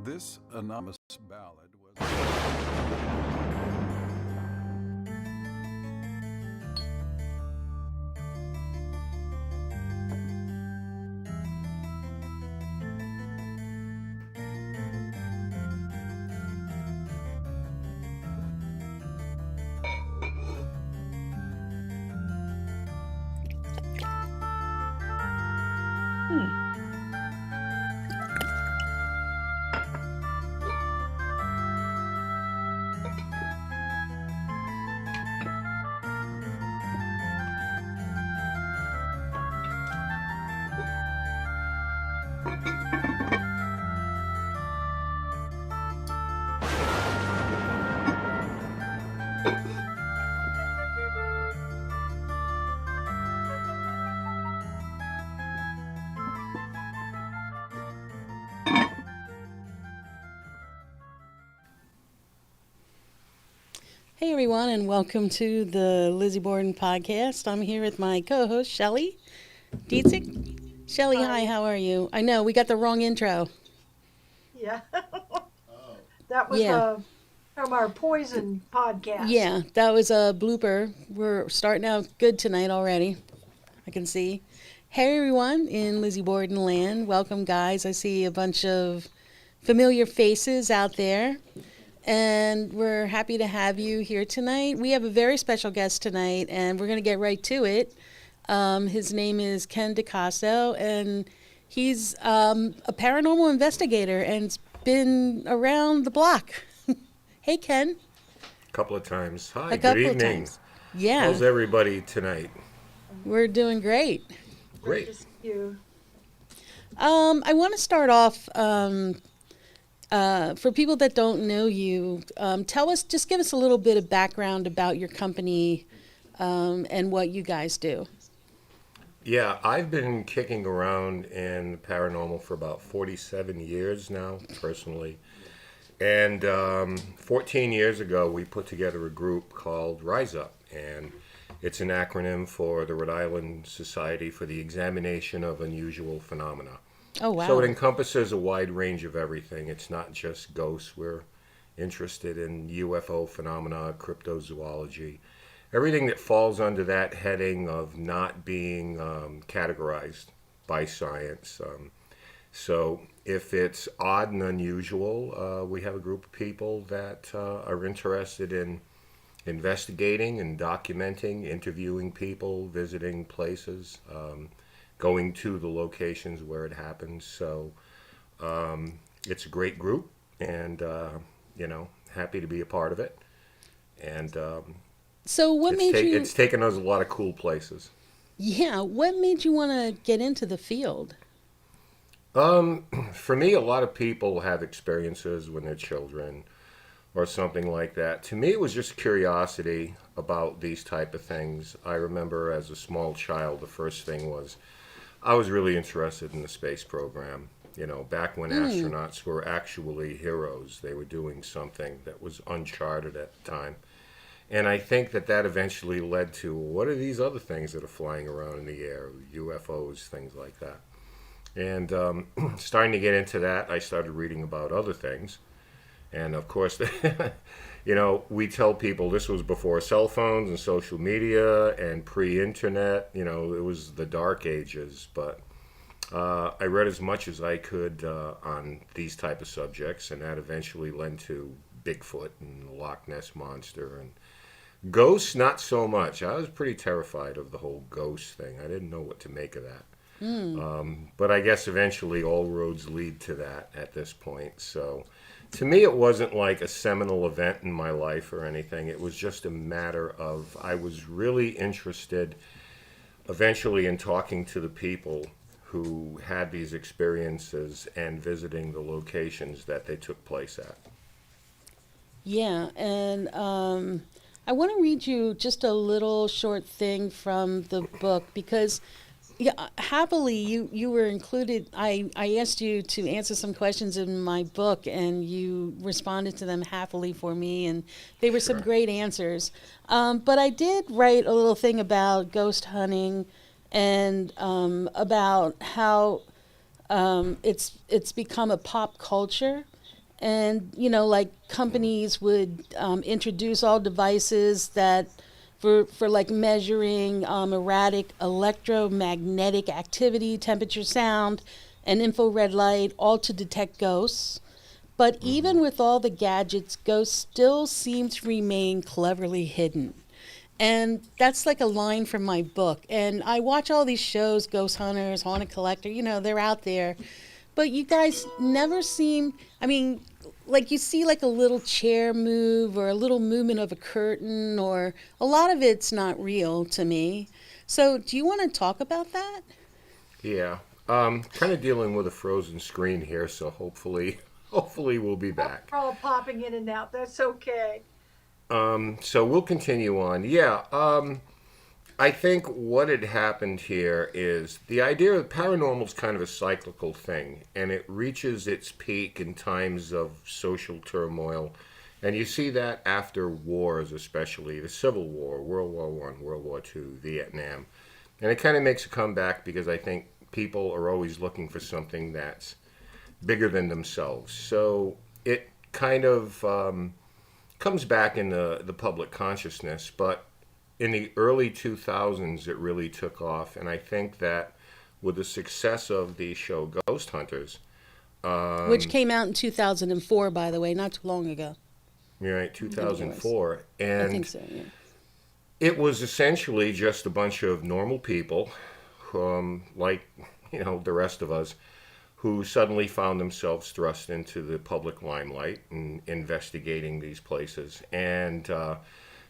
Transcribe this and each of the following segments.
This anonymous ballad was. Hey everyone, and welcome to the Lizzie Borden podcast. I'm here with my co-host Shelly Dietzig. Shelly, hi, how are you? I know we got the wrong intro. Yeah. That was Yeah, from our Poison podcast. yeah, that was a blooper. We're starting out good tonight already. I can see. Hey everyone in Lizzie Borden land, welcome guys. I see a bunch of familiar faces out there. And we're happy to have you here tonight. We have a very special guest tonight, and we're going to get right to it. His name is Ken DeCosta, and he's a paranormal investigator and's been around the block. Hey, Ken. Couple of times. Hi, A good couple of evening. times. Yeah, How's everybody tonight? we're doing great. Great. Good to see you. I want to start off. For people that don't know you, just give us a little bit of background about your company and what you guys do. Yeah, I've been kicking around in paranormal for about 47 years now, personally. And 14 years ago, we put together a group called Rise Up. And it's an acronym for the Rhode Island Society for the Examination of Unusual Phenomena. Oh, wow. So it encompasses a wide range of everything. It's not just ghosts. We're interested in UFO phenomena, cryptozoology, everything that falls under that heading of not being categorized by science. So if it's odd and unusual, we have a group of people that are interested in investigating and documenting, interviewing people, visiting places, going to the locations where it happens. So it's a great group, and happy to be a part of it. And So what made you? it's taken us a lot of cool places. Yeah, what made you want to get into the field? For me, a lot of people have experiences when they're children or something like that. To me, it was just curiosity about these type of things. I remember as a small child, the first thing was I was really interested in the space program. Back when astronauts were actually heroes, they were doing something that was uncharted at the time. And I think that eventually led to what are these other things that are flying around in the air, UFOs, things like that. And starting to get into that, I started reading about other things. And of course, we tell people this was before cell phones and social media and pre-internet. It was the dark ages. But I read as much as I could on these type of subjects, and that eventually led to Bigfoot and the Loch Ness Monster and ghosts. Not so much. I was pretty terrified of the whole ghost thing. I didn't know what to make of that. But I guess eventually all roads lead to that at this point. So to me, it wasn't like a seminal event in my life or anything. It was just a matter of I was really interested eventually in talking to the people who had these experiences and visiting the locations that they took place at. Yeah, and I want to read you just a little short thing from the book because, yeah, happily you were included. I asked you to answer some questions in my book, and you responded to them happily for me, and they were some Sure. great answers. But I did write a little thing about ghost hunting and about how it's become a pop culture. And, like companies would introduce all devices that for like measuring erratic electromagnetic activity, temperature, sound, and infrared light, all to detect ghosts. But even with all the gadgets, ghosts still seem to remain cleverly hidden. And that's like a line from my book. And I watch all these shows, Ghost Hunters, Haunted Collector, they're out there. But you guys never seem, like you see like a little chair move or a little movement of a curtain, or a lot of it's not real to me. So do you want to talk about that? Yeah. Kind of dealing with a frozen screen here, so hopefully we'll be back. We're all popping in and out. That's okay. So we'll continue on. Yeah. I think what had happened here is the idea of paranormal is kind of a cyclical thing, and it reaches its peak in times of social turmoil. And you see that after wars, especially the Civil War, World War I, World War II, Vietnam. And it kind of makes a comeback because I think people are always looking for something that's bigger than themselves. So it kind of comes back in the public consciousness. But in the early 2000s, it really took off. And I think that with the success of the show Ghost Hunters, Which came out in 2004, by the way, not too long ago. right, 2004. And I think so, yeah. it was essentially just a bunch of normal people, like, the rest of us, who suddenly found themselves thrust into the public limelight and investigating these places. And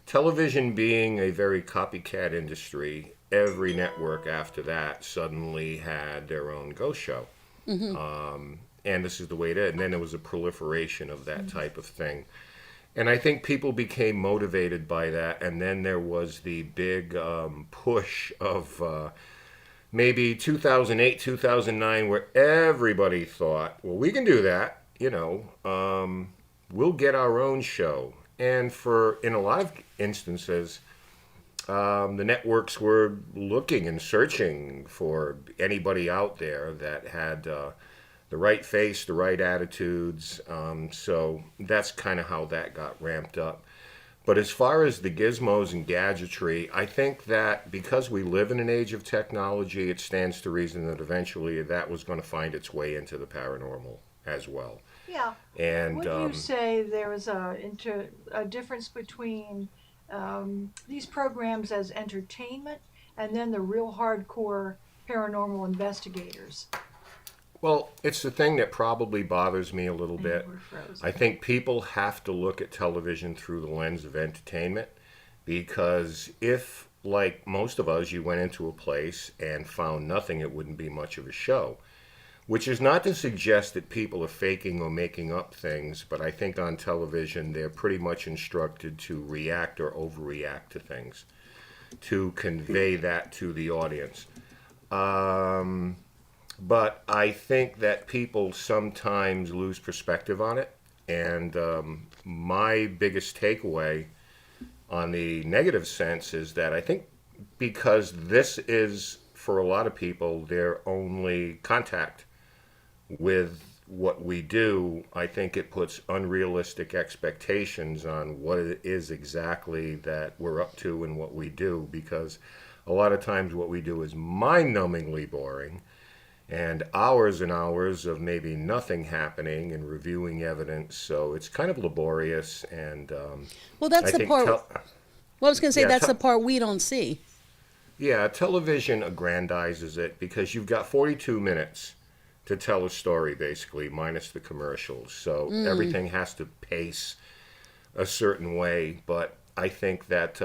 television being a very copycat industry, every network after that suddenly had their own ghost show. And this is the way it is. And then there was a proliferation of that type of thing. And I think people became motivated by that. And then there was the big push of maybe 2008, 2009, where everybody thought, well, we can do that. We'll get our own show. And in a lot of instances, the networks were looking and searching for anybody out there that had the right face, the right attitudes. So that's kind of how that got ramped up. But as far as the gizmos and gadgetry, I think that because we live in an age of technology, it stands to reason that eventually that was going to find its way into the paranormal as well. Yeah. And Would you say there is a difference between these programs as entertainment and then the real hardcore paranormal investigators? Well, it's the thing that probably bothers me a little bit. We're frozen. I think people have to look at television through the lens of entertainment, because if, like most of us, you went into a place and found nothing, it wouldn't be much of a show. Which is not to suggest that people are faking or making up things, but I think on television they're pretty much instructed to react or overreact to things, to convey that to the audience. But I think that people sometimes lose perspective on it. And my biggest takeaway on the negative sense is that I think because this is, for a lot of people, their only contact with what we do, I think it puts unrealistic expectations on what it is exactly that we're up to and what we do. Because a lot of times what we do is mind-numbingly boring, and hours of maybe nothing happening and reviewing evidence. So it's kind of laborious. And Well, that's the part. Well, I was going to say that's the part we don't see. Yeah, television aggrandizes it because you've got 42 minutes to tell a story, basically, minus the commercials. So everything has to pace a certain way. But I think that,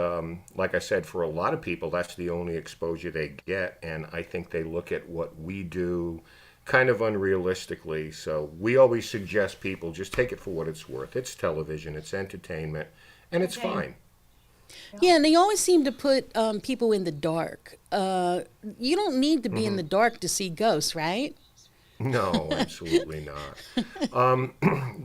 like I said, for a lot of people, that's the only exposure they get. And I think they look at what we do kind of unrealistically. So we always suggest people just take it for what it's worth. It's television, it's entertainment, and it's fine. Yeah, and they always seem to put people in the dark. You don't need to be in the dark to see ghosts, right? No, absolutely not.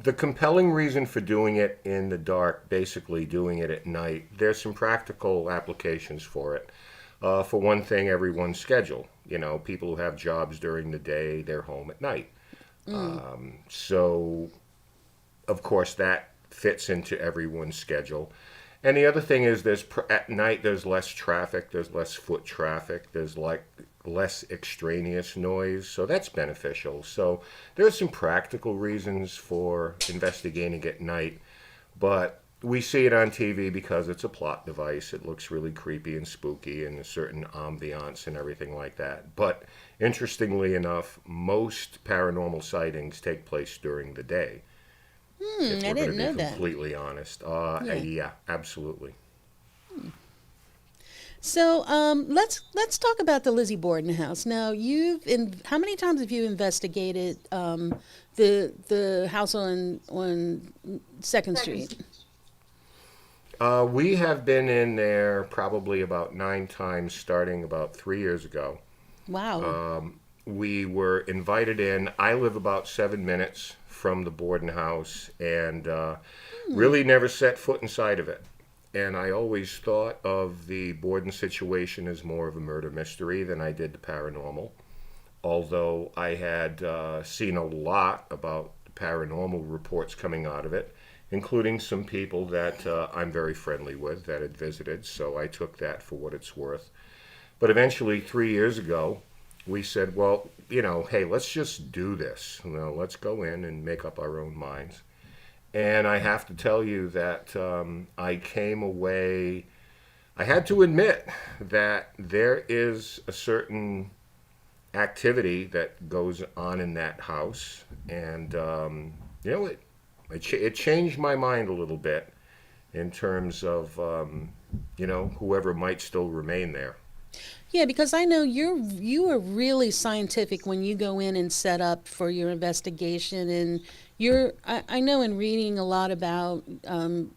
The compelling reason for doing it in the dark, basically doing it at night, there's some practical applications for it. For one thing, everyone's schedule. People who have jobs during the day, they're home at night. So of course, that fits into everyone's schedule. And the other thing is, at night there's less traffic, there's less foot traffic, there's like less extraneous noise, so that's beneficial. So there's some practical reasons for investigating at night, but we see it on TV because it's a plot device. It looks really creepy and spooky and a certain ambiance and everything like that. But interestingly enough, most paranormal sightings take place during the day. If I we're going didn't to know be that. completely honest. Yeah, absolutely. So let's talk about the Lizzie Borden house. Now, how many times have you investigated the house on Second Street? We have been in there probably about 9 times, starting about 3 years ago. Wow. We were invited in. I live about 7 minutes from the Borden house, and really never set foot inside of it. And I always thought of the Borden situation as more of a murder mystery than I did the paranormal. Although I had seen a lot about the paranormal reports coming out of it, including some people that I'm very friendly with that had visited, so I took that for what it's worth. But eventually, 3 years ago, we said, well, hey, let's just do this. Let's go in and make up our own minds. And I have to tell you that I came away, I had to admit that there is a certain activity that goes on in that house. And, it changed my mind a little bit in terms of, whoever might still remain there. Yeah, because I know you are really scientific when you go in and set up for your investigation, and I know in reading a lot about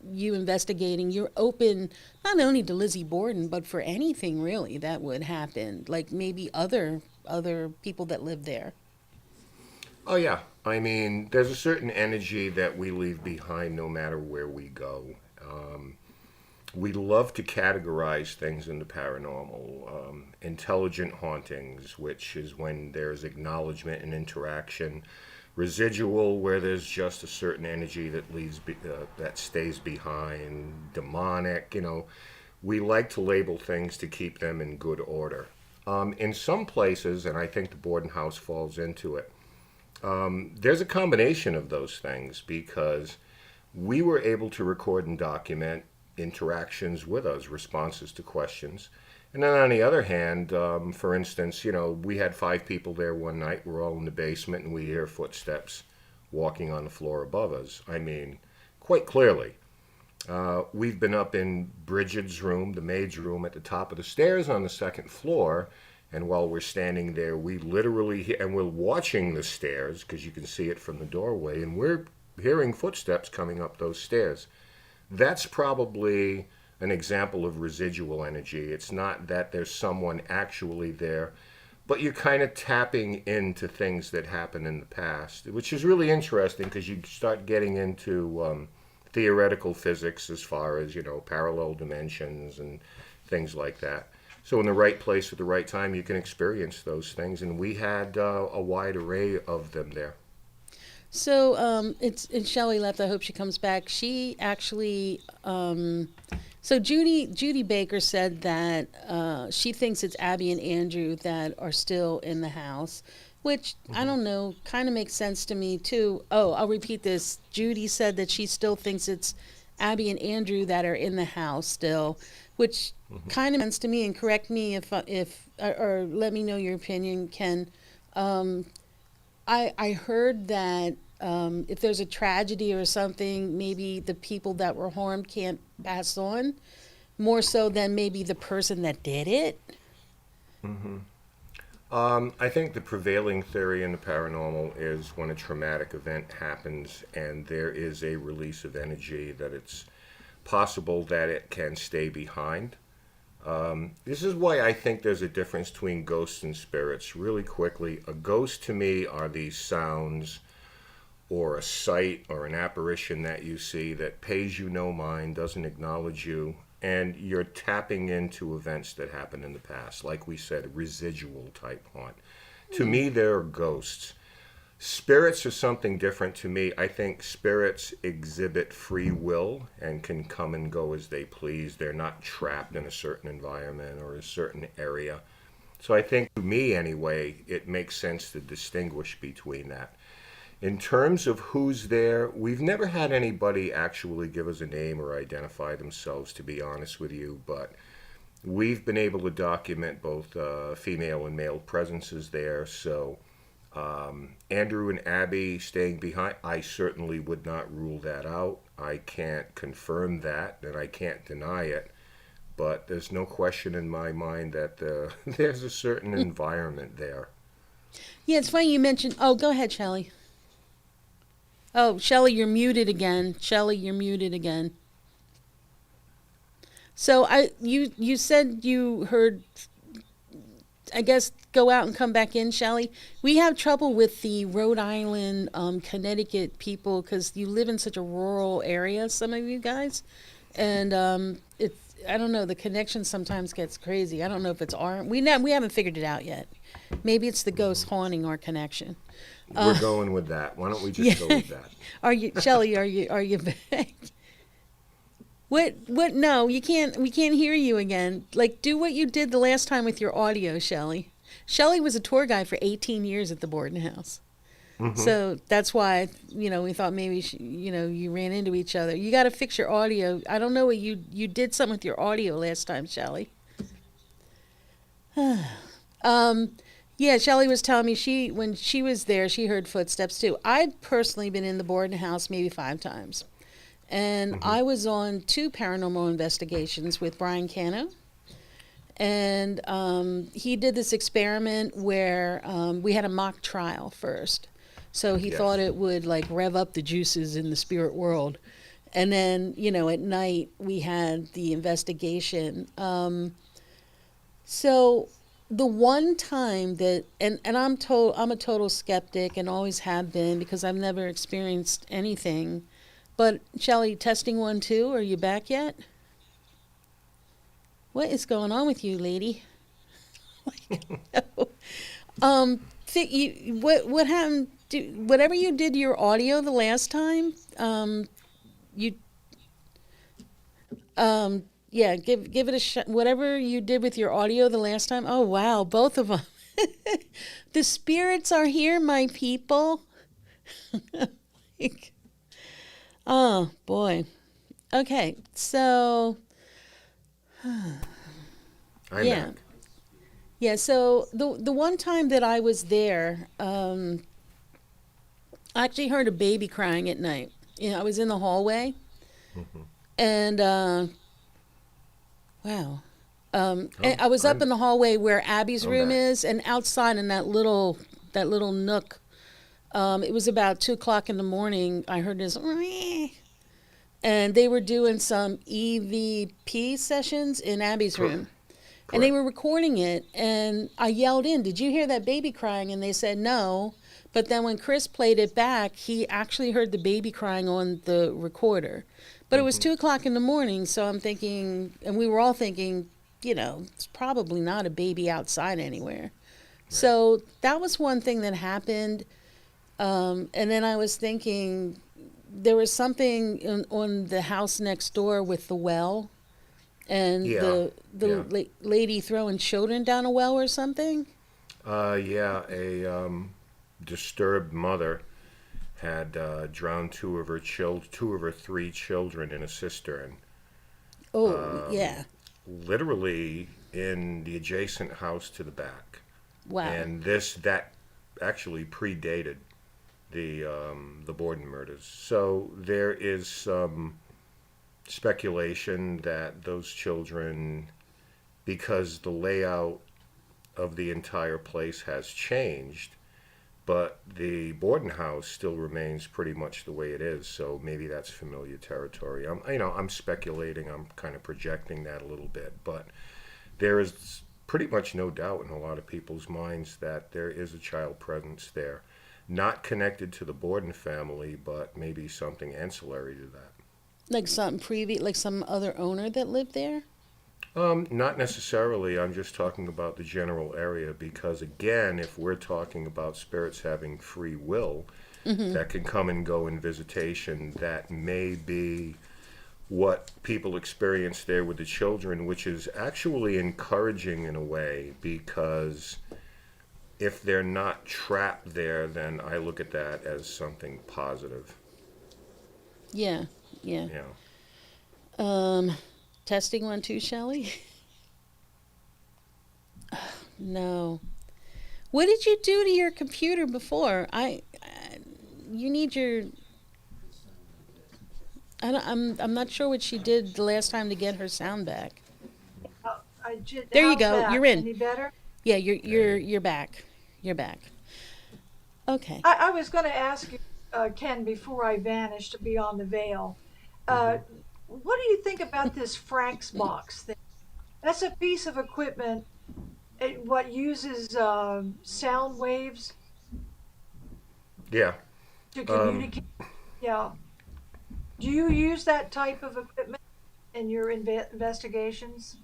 you investigating, you're open not only to Lizzie Borden, but for anything really that would happen, like maybe other people that live there. Oh, yeah. I mean, there's a certain energy that we leave behind no matter where we go. We love to categorize things in the paranormal. Intelligent hauntings, which is when there's acknowledgement and interaction. Residual, where there's just a certain energy that stays behind. Demonic, we like to label things to keep them in good order. In some places, and I think the Borden house falls into it, there's a combination of those things because we were able to record and document interactions with us, responses to questions. And then on the other hand, for instance, we had 5 people there one night. We're all in the basement and we hear footsteps walking on the floor above us. I mean, quite clearly. We've been up in Bridget's room, the maid's room, at the top of the stairs on the 2nd floor. And while we're standing there, we literally, and we're watching the stairs because you can see it from the doorway, and we're hearing footsteps coming up those stairs. That's probably an example of residual energy. It's not that there's someone actually there, but you're kind of tapping into things that happened in the past, which is really interesting because you start getting into theoretical physics as far as, parallel dimensions and things like that. So in the right place at the right time, you can experience those things, and we had a wide array of them there. So it's Shelly left. I hope she comes back. She actually, so Judy Baker said that she thinks it's Abby and Andrew that are still in the house, which I don't know, kind of makes sense to me too. Oh, I'll repeat this. Judy said that she still thinks it's Abby and Andrew that are in the house still, which kind of makes sense to me. And correct me if or let me know your opinion, Ken. I heard that if there's a tragedy or something, maybe the people that were harmed can't pass on, more so than maybe the person that did it. I think the prevailing theory in the paranormal is when a traumatic event happens and there is a release of energy, that it's possible that it can stay behind. This is why I think there's a difference between ghosts and spirits. Really quickly, a ghost to me are these sounds or a sight or an apparition that you see that pays you no mind, doesn't acknowledge you, and you're tapping into events that happened in the past. Like we said, residual type haunt. To me, they're ghosts. Spirits are something different to me. I think spirits exhibit free will and can come and go as they please. They're not trapped in a certain environment or a certain area. So I think, to me anyway, it makes sense to distinguish between that. In terms of who's there, we've never had anybody actually give us a name or identify themselves, to be honest with you, but we've been able to document both female and male presences there. So Andrew and Abby staying behind, I certainly would not rule that out. I can't confirm that, and I can't deny it. But there's no question in my mind that there's a certain environment there. Yeah, it's funny you mentioned. Oh, go ahead, Shelly. Oh, Shelly, you're muted again. Shelly, you're muted again. So you said you heard, I guess, go out and come back in, Shelly. We have trouble with the Rhode Island, Connecticut people because you live in such a rural area, some of you guys. And it's, I don't know, the connection sometimes gets crazy. I don't know if it's we haven't figured it out yet. Maybe it's the ghost haunting our connection. We're going with that. Why don't we just go with that? Are you, Shelly, are you back? What, no, you can't, we can't hear you again. Like, do what you did the last time with your audio, Shelly. Shelly was a tour guide for 18 years at the Borden house. Mm-hmm. So that's why, we thought maybe, you ran into each other. You got to fix your audio. I don't know what you did something with your audio last time, Shelly. Yeah, Shelly was telling me when she was there, she heard footsteps too. I'd personally been in the Borden house maybe 5 times. And I was on 2 paranormal investigations with Brian Cano. And he did this experiment where we had a mock trial first. So he thought it would like rev up the juices in the spirit world. And then, at night we had the investigation. So the one time that, and I'm a total skeptic and always have been because I've never experienced anything. But Shelly, testing 1, 2, are you back yet? What is going on with you, lady? What happened? Whatever you did to your audio the last time, give it a shot. Whatever you did with your audio the last time. Oh wow, both of them. The spirits are here, my people. Oh boy. Okay, so I'm back. Yeah, so the one time that I was there, I actually heard a baby crying at night. I was in the hallway, and wow, and I was up in the hallway where Abby's room is, and outside in that little nook. It was about 2:00 in the morning. I heard this, and they were doing some EVP sessions in Abby's room. And they were recording it, and I yelled in, "Did you hear that baby crying?" And they said no. But then when Chris played it back, he actually heard the baby crying on the recorder. But it was 2:00 in the morning, so I'm thinking, and we were all thinking, it's probably not a baby outside anywhere. Right. So that was one thing that happened. And then I was thinking, there was something on the house next door with the well. And the lady throwing children down a well or something? A disturbed mother had drowned two of her 3 children in a cistern. Literally in the adjacent house to the back. Wow. And that actually predated the Borden murders. So there is some speculation that those children, because the layout of the entire place has changed, but the Borden house still remains pretty much the way it is. So maybe that's familiar territory. I'm speculating. I'm kind of projecting that a little bit, but there is pretty much no doubt in a lot of people's minds that there is a child presence there, not connected to the Borden family, but maybe something ancillary to that. Like something like some other owner that lived there? Not necessarily. I'm just talking about the general area because, again, if we're talking about spirits having free will that can come and go in visitation, that may be what people experience there with the children, which is actually encouraging in a way because if they're not trapped there, then I look at that as something positive. Yeah, yeah. Yeah. Um, Testing 1, 2, Shelly? No. What did you do to your computer before? You need your. I'm not sure what she did the last time to get her sound back. There you How's go. that? You're in. Any better? Yeah, you're back. You're back. Okay. I was going to ask you, Ken, before I vanished beyond the veil. Uh, what do you think about this Frank's box thing? That's a piece of equipment. What uses sound waves Yeah. to Um, communicate? Yeah. Do you use that type of equipment in your investigations?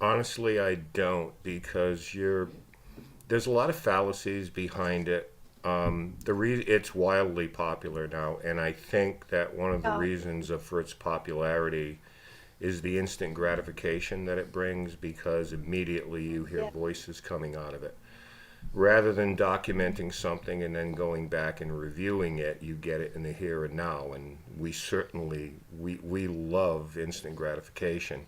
Honestly, I don't because there's a lot of fallacies behind it. It's wildly popular now, and I think that one of the Yeah. reasons for its popularity is the instant gratification that it brings because immediately you hear Yeah. voices coming out of it. Rather than documenting something and then going back and reviewing it, you get it in the here and now, and we love instant gratification.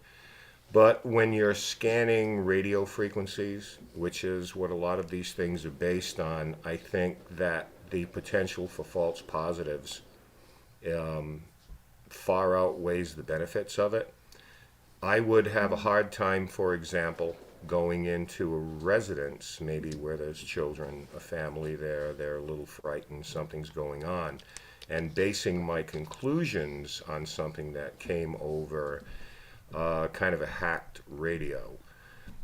But when you're scanning radio frequencies, which is what a lot of these things are based on, I think that the potential for false positives um, far outweighs the benefits of it. I would have a hard time, for example, going into a residence, maybe where there's children, a family there, they're a little frightened, something's going on, and basing my conclusions on something that came over kind of a hacked radio.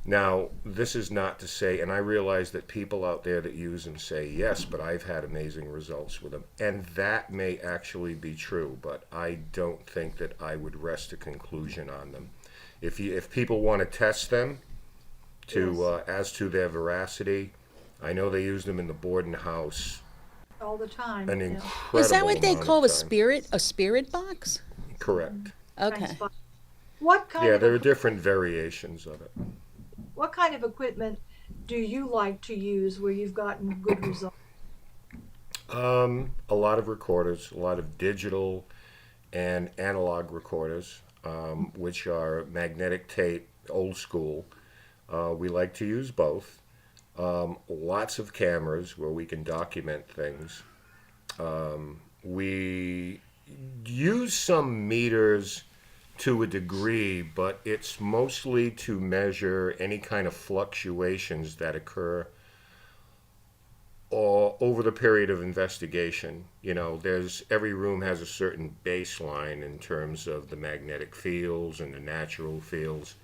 Now, this is not to say, and I realize that people out there that use them say, yes, but I've had amazing results with them. And that may actually be true, but I don't think that I would rest a conclusion on them. If people want to test them to Yes. as to their veracity, I know they use them in the Borden house All the time. an Yeah. Is that incredible what they amount call of time. a spirit box? Correct. Frank's Okay. box. What kind Yeah, of there are equi- different variations of it. what kind of equipment do you like to use where you've gotten good results? A lot of recorders, a lot of digital and analog recorders, which are magnetic tape, old school. We like to use both. Lots of cameras where we can document things. We use some meters to a degree, but it's mostly to measure any kind of fluctuations that occur or over the period of investigation. You know, there's every room has a certain baseline in terms of the magnetic fields and the natural fields.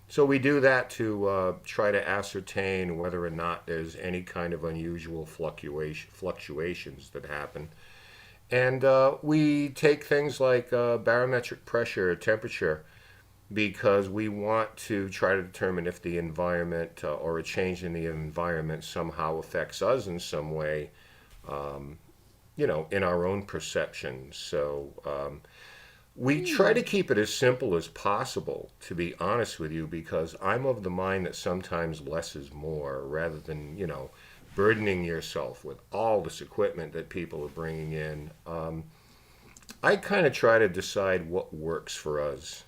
So we do that to try to ascertain whether or not there's any kind of unusual fluctuations that happen. And we take things like barometric pressure, temperature, because we want to try to determine if the environment or a change in the environment somehow affects us in some way, in our own perception. So we try to keep it as simple as possible, to be honest with you, because I'm of the mind that sometimes less is more rather than, burdening yourself with all this equipment that people are bringing in. I kind of try to decide what works for us.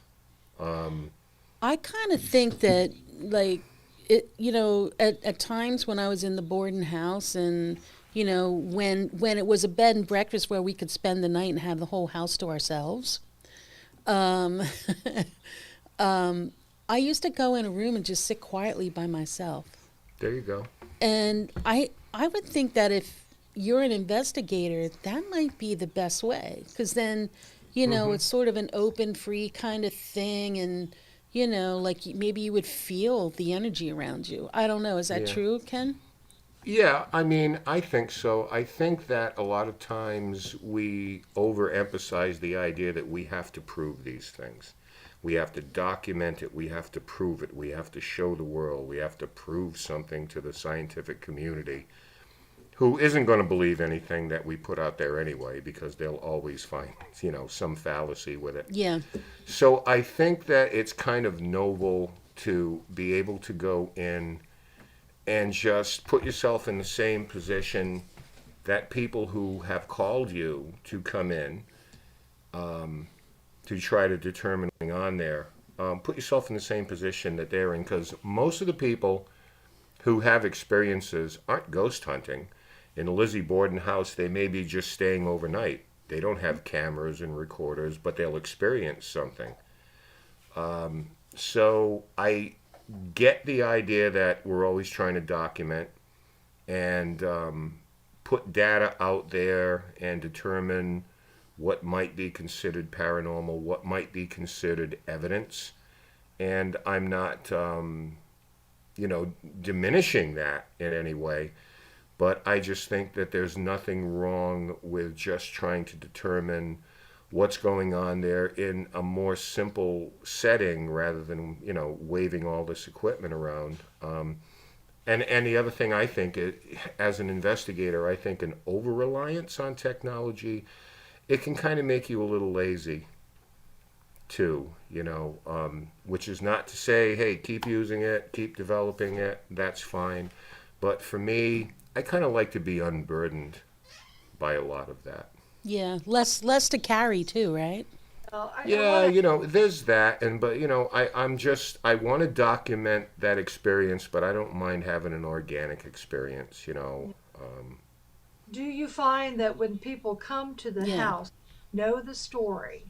I kind of think that, like, at times when I was in the Borden house and, when it was a bed and breakfast where we could spend the night and have the whole house to ourselves, um, I used to go in a room and just sit quietly by myself. There you go. And I would think that if you're an investigator, that might be the best way. Because then, it's sort of an open, free kind of thing. And, like maybe you would feel the energy around you. I don't know. Is that Yeah. true, Ken? Yeah, I mean, I think so. I think that a lot of times we overemphasize the idea that we have to prove these things. We have to document it. We have to prove it. We have to show the world. We have to prove something to the scientific community, who isn't going to believe anything that we put out there anyway, because they'll always find, some fallacy with it. Yeah. So I think that it's kind of noble to be able to go in and just put yourself in the same position that people who have called you to come in to try to determine what's going on there, put yourself in the same position that they're in, because most of the people who have experiences aren't ghost hunting. In the Lizzie Borden house, they may be just staying overnight. They don't have cameras and recorders, but they'll experience something. So I get the idea that we're always trying to document and put data out there and determine what might be considered paranormal, what might be considered evidence. And I'm not, diminishing that in any way. But I just think that there's nothing wrong with just trying to determine what's going on there in a more simple setting rather than, waving all this equipment around. And the other thing I think, as an investigator, I think an over-reliance on technology, it can kind of make you a little lazy too, which is not to say, hey, keep using it, keep developing it, that's fine. But for me, I kind of like to be unburdened by a lot of that. Yeah. Less to carry too, right? Yeah, there's that, but I want to document that experience, but I don't mind having an organic experience. Do you find that when people come to the Yeah. house, know the story,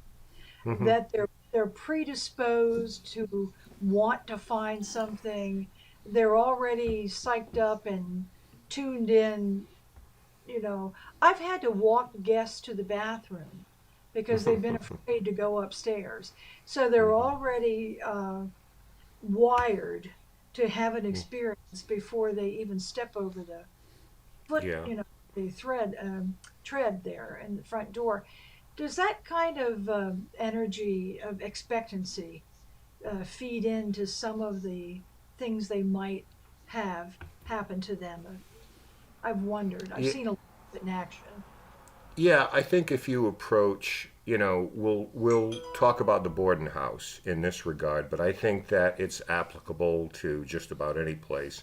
Mhm. that they're predisposed to want to find something, they're already psyched up and tuned in, I've had to walk guests to the bathroom because they've been afraid to go upstairs. So they're already wired to have an experience before they even step over the foot, Yeah. the tread there in the front door. Does that kind of energy of expectancy feed into some of the things they might have happen to them? I've wondered. I've Yeah, seen a lot of it in action. yeah, I think if you approach, we'll talk about the Borden house in this regard, but I think that it's applicable to just about any place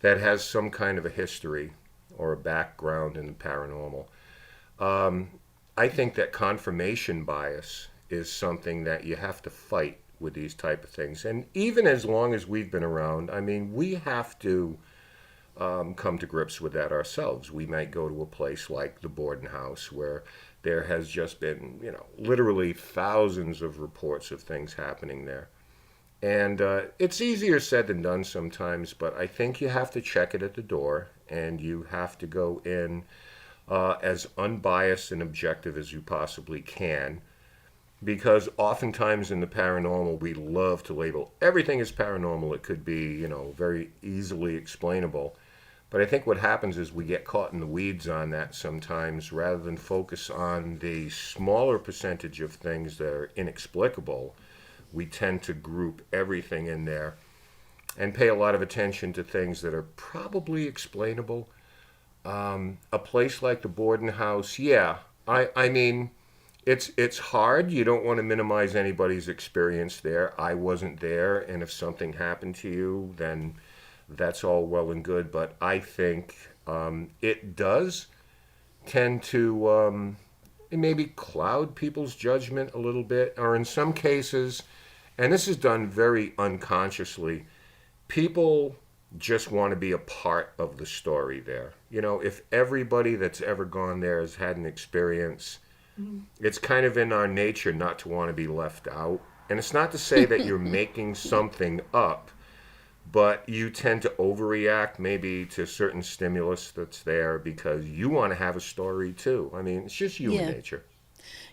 that has some kind of a history or a background in the paranormal. I think that confirmation bias is something that you have to fight with these type of things. And even as long as we've been around, I mean, we have to come to grips with that ourselves. We might go to a place like the Borden house where there has just been, literally thousands of reports of things happening there. And it's easier said than done sometimes, but I think you have to check it at the door and you have to go in as unbiased and objective as you possibly can. Because oftentimes in the paranormal, we love to label everything as paranormal. It could be, very easily explainable. But I think what happens is we get caught in the weeds on that sometimes rather than focus on the smaller percentage of things that are inexplicable. We tend to group everything in there and pay a lot of attention to things that are probably explainable. A place like the Borden house, yeah, I mean, it's hard. You don't want to minimize anybody's experience there. I wasn't there, and if something happened to you, then that's all well and good. But I think it does tend to maybe cloud people's judgment a little bit, or in some cases, and this is done very unconsciously, people just want to be a part of the story there. If everybody that's ever gone there has had an experience, it's kind of in our nature not to want to be left out. And it's not to say that you're making something up, but you tend to overreact maybe to certain stimulus that's there because you want to have a story too. I mean, it's just human Yeah. nature.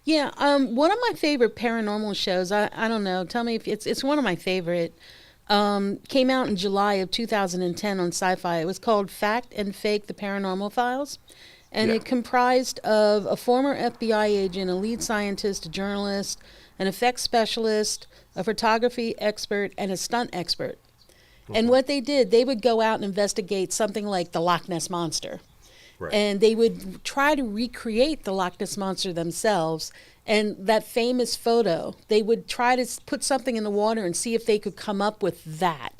Yeah. One of my favorite paranormal shows. I don't know. Tell me if it's one of my favorite. Came out in July of 2010 on Sci-Fi. It was called Fact and Fake: The Paranormal Files. And Yeah. it comprised of a former FBI agent, a lead scientist, a journalist, an effects specialist, a photography expert, and a stunt expert. And what they did, they would go out and investigate something like the Loch Ness Monster. Right. And they would try to recreate the Loch Ness Monster themselves. And that famous photo, they would try to put something in the water and see if they could come up with that.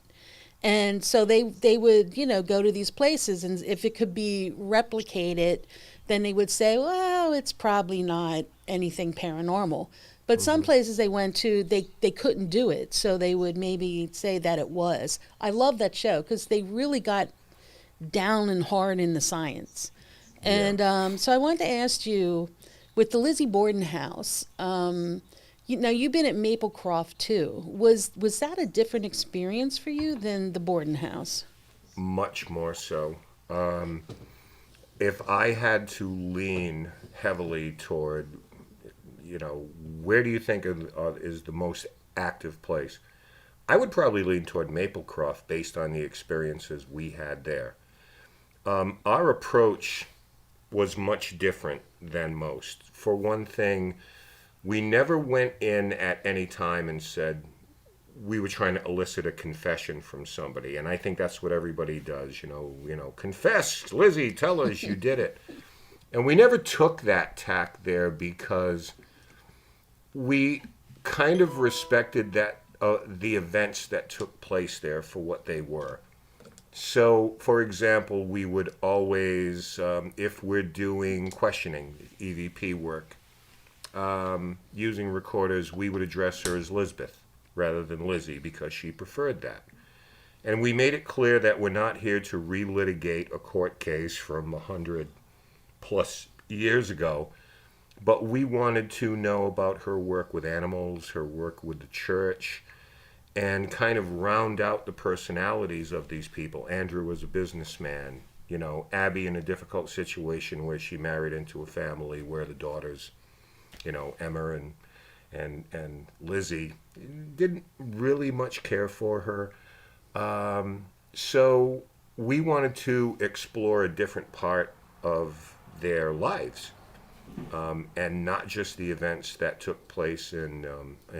And so they would, go to these places, and if it could be replicated, then they would say, well, it's probably not anything paranormal. But some places they went to, they couldn't do it. So they would maybe say that it was. I love that show because they really got down and hard in the science. And so I wanted to ask you, with the Lizzie Borden house, now you've been at Maplecroft too. Was that a different experience for you than the Borden house? Much more so. If I had to lean heavily toward, where do you think is the most active place? I would probably lean toward Maplecroft based on the experiences we had there. Our approach was much different than most. For one thing, we never went in at any time and said we were trying to elicit a confession from somebody. And I think that's what everybody does, confess, Lizzie, tell us you did it. And we never took that tack there because we kind of respected that the events that took place there for what they were. So, for example, we would always, if we're doing questioning, EVP work, using recorders, we would address her as Lisbeth rather than Lizzie because she preferred that. And we made it clear that we're not here to relitigate a court case from 100 plus years ago, but we wanted to know about her work with animals, her work with the church, and kind of round out the personalities of these people. Andrew was a businessman, Abby in a difficult situation where she married into a family where the daughters, Emma and Lizzie, didn't really much care for her. So we wanted to explore a different part of their lives, and not just the events that took place in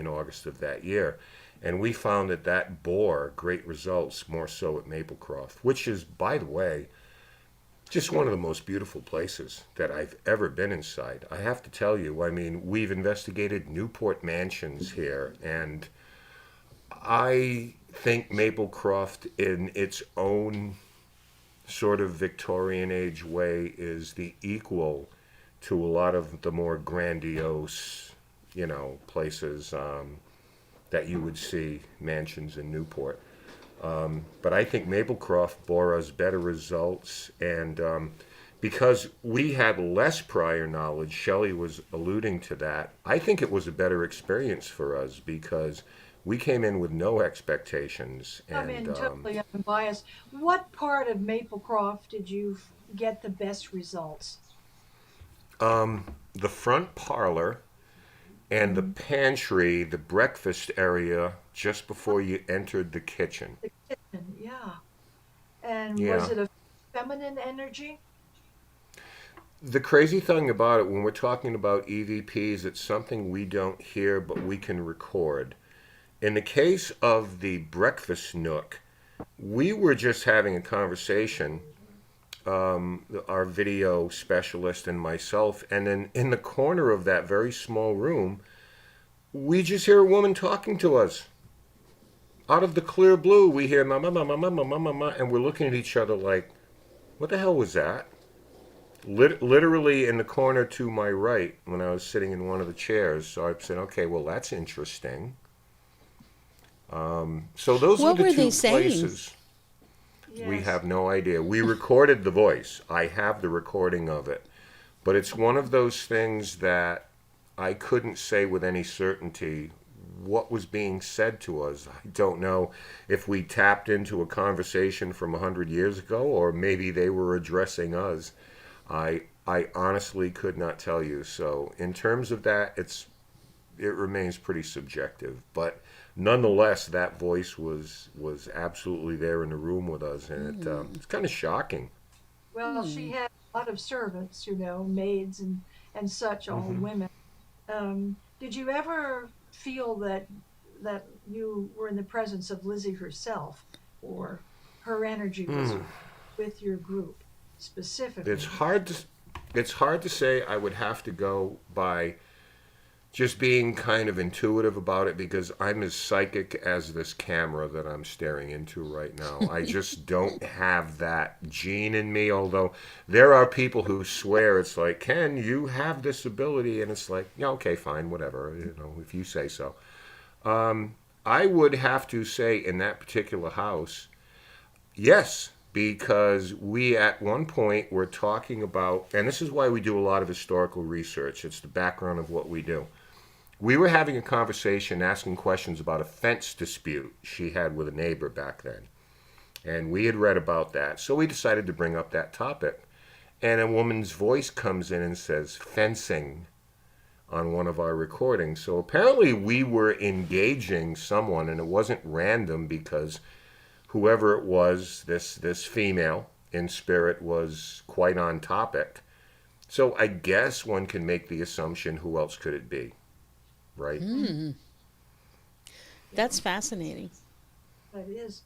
August of that year. And we found that bore great results, more so at Maplecroft, which is, by the way, just one of the most beautiful places that I've ever been inside. I have to tell you, we've investigated Newport mansions here, and I think Maplecroft, in its own sort of Victorian age way, is the equal to a lot of the more grandiose, places that you would see mansions in Newport. But I think Maplecroft bore us better results, and because we had less prior knowledge, Shelley was alluding to that, I think it was a better experience for us because we came in with no expectations. I'm in totally unbiased. What part of Maplecroft did you get the best results? The front parlor and the pantry, the breakfast area, just before you entered the kitchen. The kitchen, yeah. And Yeah. was it a feminine energy? The crazy thing about it, when we're talking about EVPs, it's something we don't hear, but we can record. In the case of the breakfast nook, we were just having a conversation, our video specialist and myself, and then in the corner of that very small room, we just hear a woman talking to us. Out of the clear blue, we hear mama, mama, mama, mama, mama, and we're looking at each other like, what the hell was that? Literally in the corner to my right when I was sitting in one of the chairs. So I said, okay, well, that's interesting. So those What were the were they two saying? places. We Yes. have no idea. We recorded the voice. I have the recording of it. But it's one of those things that I couldn't say with any certainty what was being said to us. I don't know if we tapped into a conversation from 100 years ago or maybe they were addressing us. I honestly could not tell you. So in terms of that, it remains pretty subjective. But nonetheless, that voice was absolutely there in the room with us, and it's kind of shocking. Well, she had a lot of servants, maids and such, all women. Did you ever feel that you were in the presence of Lizzie herself, or her energy was with your group It's specifically? hard to it's hard to say. I would have to go by just being kind of intuitive about it because I'm as psychic as this camera that I'm staring into right now. I just don't have that gene in me, although there are people who swear it's like, Ken, you have this ability, and it's like, yeah, okay, fine, whatever, if you say so. I would have to say in that particular house, yes, because we at one point were talking about, and this is why we do a lot of historical research, it's the background of what we do. We were having a conversation asking questions about a fence dispute she had with a neighbor back then. And we had read about that. So we decided to bring up that topic. And a woman's voice comes in and says, fencing, on one of our recordings. So apparently we were engaging someone, and it wasn't random because whoever it was, this female in spirit, was quite on topic. So I guess one can make the assumption, who else could it be? Right? That's fascinating. That is.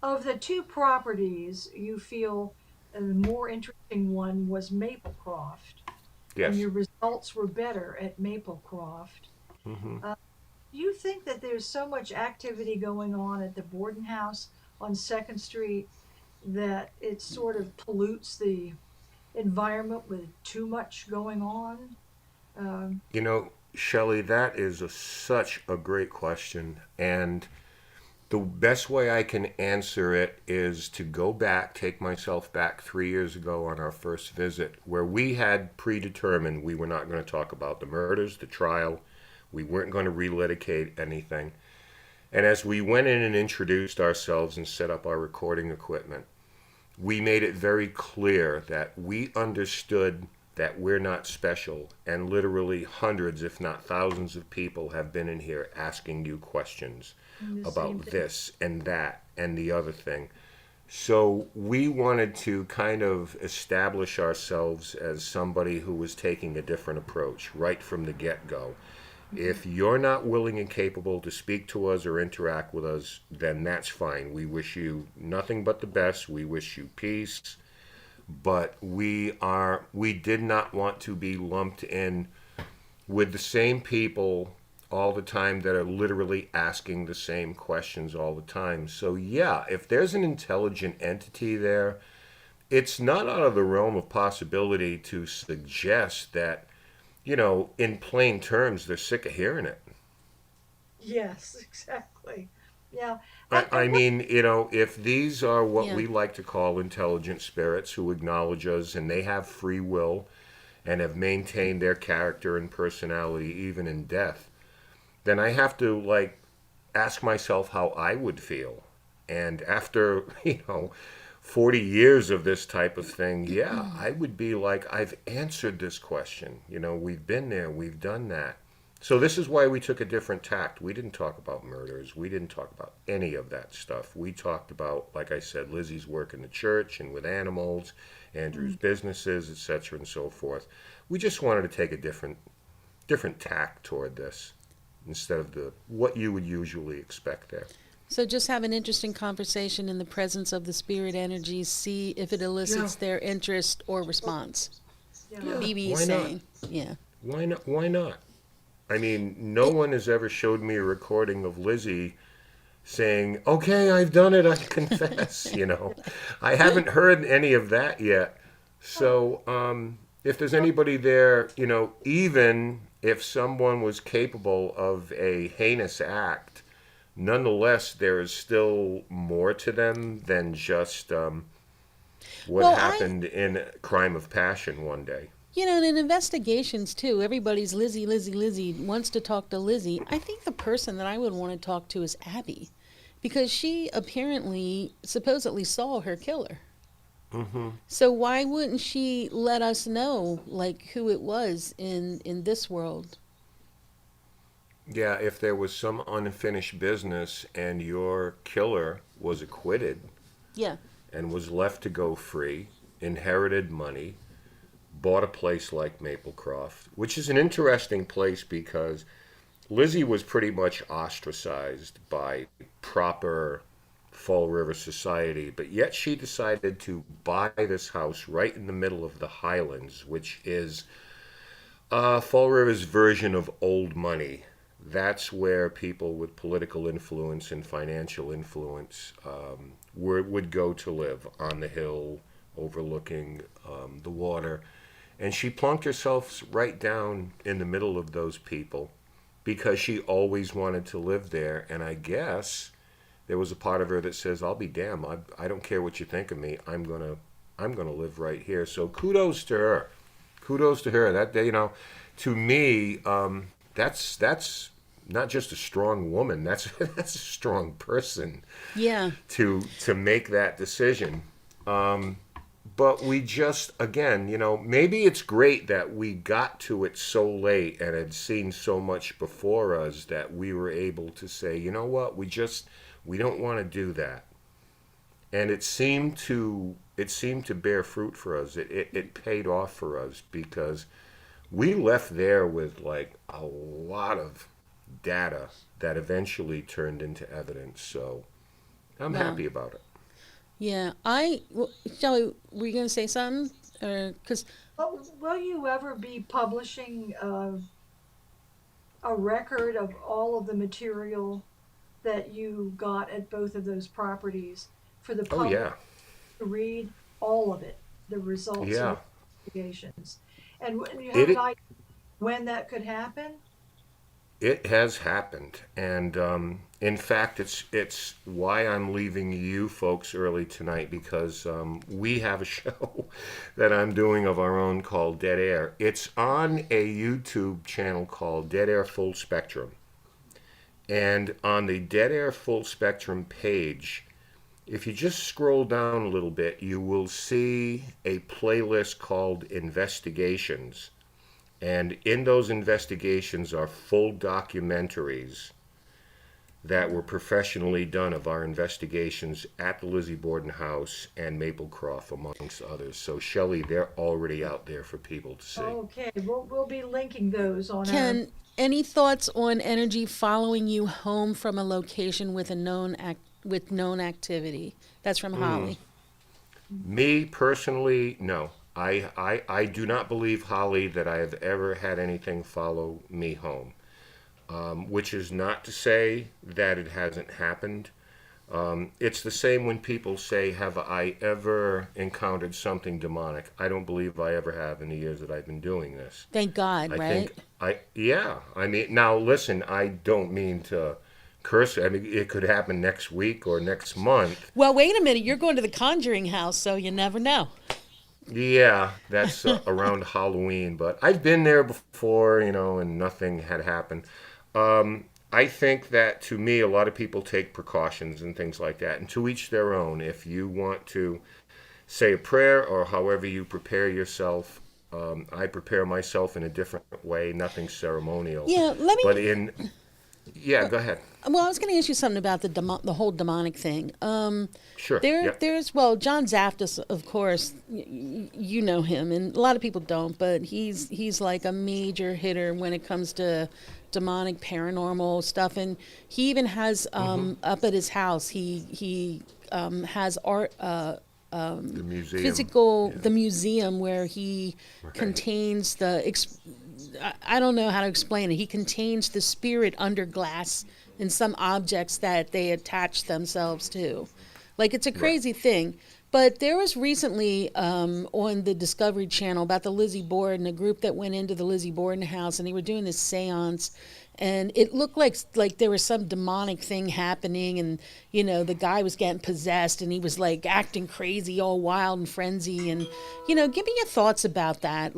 Of the two properties, you feel the more interesting one was Maplecroft, and Yes. your results were better at Maplecroft. Hmm. Do you think that there's so much activity going on at the Borden house on Second Street that it sort of pollutes the environment with too much going on? Um, Shelley, that is such a great question. And the best way I can answer it is to go back, take myself back 3 years ago on our first visit, where we had predetermined we were not going to talk about the murders, the trial. We weren't going to relitigate anything. And as we went in and introduced ourselves and set up our recording equipment, we made it very clear that we understood that we're not special, and literally hundreds, if not thousands of people have been in here asking you questions the same about thing. this and that and the other thing. So we wanted to kind of establish ourselves as somebody who was taking a different approach right from the get-go. If you're not willing and capable to speak to us or interact with us, then that's fine. We wish you nothing but the best. We wish you peace. But we did not want to be lumped in with the same people all the time that are literally asking the same questions all the time. So yeah, if there's an intelligent entity there, it's not out of the realm of possibility to suggest that, in plain terms, they're sick of hearing it. Yes, exactly. Yeah. I And what, mean, if these are what Yeah. we like to call intelligent spirits who acknowledge us and they have free will and have maintained their character and personality even in death, then I have to, like, ask myself how I would feel. And after, 40 years of this type of thing, yeah, I would be like, I've answered this question. We've been there, we've done that. So this is why we took a different tact. We didn't talk about murders. We didn't talk about any of that stuff. We talked about, like I said, Lizzie's work in the church and with animals, Andrew's businesses, etc., and so forth. We just wanted to take a different tact toward this instead of the what you would usually expect there. So just have an interesting conversation in the presence of the spirit energies, see if it Yeah, elicits their interest or response. yeah. yeah. BB is Why not? saying, yeah. Why not? Why not? I mean, no one has ever showed me a recording of Lizzie saying, "Okay, I've done it. I confess." I haven't heard any of that yet. So, if there's anybody there, even if someone was capable of a heinous act, nonetheless, there is still more to them than just what Well, happened in Crime of Passion one day. and in investigations too, everybody's Lizzie, Lizzie, Lizzie wants to talk to Lizzie. I think the person that I would want to talk to is Abby because she apparently, supposedly saw her killer. Hmm. So why wouldn't she let us know, like, who it was in this world? Yeah, if there was some unfinished business and your killer was acquitted Yeah. and was left to go free, inherited money, bought a place like Maplecroft, which is an interesting place because Lizzie was pretty much ostracized by proper Fall River society, but yet she decided to buy this house right in the middle of the Highlands, which is Fall River's version of old money. That's where people with political influence and financial influence would go to live on the hill overlooking the water. And she plunked herself right down in the middle of those people because she always wanted to live there. And I guess there was a part of her that says, "I'll be damned. I don't care what you think of me. I'm gonna live right here." So kudos to her. Kudos to her. That day, to me, that's not just a strong woman. That's that's a strong person Yeah. to make that decision. But we just, again, maybe it's great that we got to it so late and had seen so much before us that we were able to say, you know what, we don't want to do that. And it seemed to bear fruit for us. It paid off for us because we left there with like a lot of data that eventually turned into evidence. So I'm Wow. happy about it. Yeah. Shelley, were you going to say something? Because, Will you ever be publishing a record of all of the material that you got at both of those properties for the Oh public yeah, to read all of it, the results of yeah. the investigations? And you have an It idea when that could happen? It has happened, and in fact, it's why I'm leaving you folks early tonight because we have a show that I'm doing of our own called Dead Air. It's on a YouTube channel called Dead Air Full Spectrum, and on the Dead Air Full Spectrum page, if you just scroll down a little bit, you will see a playlist called Investigations. And in those investigations are full documentaries that were professionally done of our investigations at the Lizzie Borden house and Maplecroft, amongst others. So, Shelley, they're already out there for people to see. Okay, we'll be linking those on our. Ken, any thoughts on energy following you home from a location with known activity? That's from Holly. Me personally, no. I do not believe, Holly, that I have ever had anything follow me home, which is not to say that it hasn't happened. It's the same when people say, "Have I ever encountered something demonic?" I don't believe I ever have in the years that I've been doing this. Thank God, I right? think yeah. I mean, now listen, I don't mean to curse. I mean, it could happen next week or next month. Well, wait a minute. You're going to the Conjuring house, so you never know. Yeah, that's around Halloween, but I've been there before, and nothing had happened. I think that to me, a lot of people take precautions and things like that, and to each their own. If you want to say a prayer or however you prepare yourself, I prepare myself in a different way, nothing ceremonial. Yeah, let But me. yeah, go ahead. Well, I was going to ask you something about the whole demonic thing. Sure. Yep. There's John Zaftis, of course, you know him, and a lot of people don't, but he's like a major hitter when it comes to demonic, paranormal stuff, and he even has up at his house he has art. The museum. Physical, Yeah. the museum where he Right. contains I don't know how to explain it. He contains the spirit under glass in some objects that they attach themselves to. Like, it's a Right. crazy thing. But there was recently on the Discovery Channel about the Lizzie Borden, a group that went into the Lizzie Borden house, and they were doing this seance. And it looked like there was some demonic thing happening, and the guy was getting possessed, and he was like acting crazy, all wild and frenzy. And give me your thoughts about that.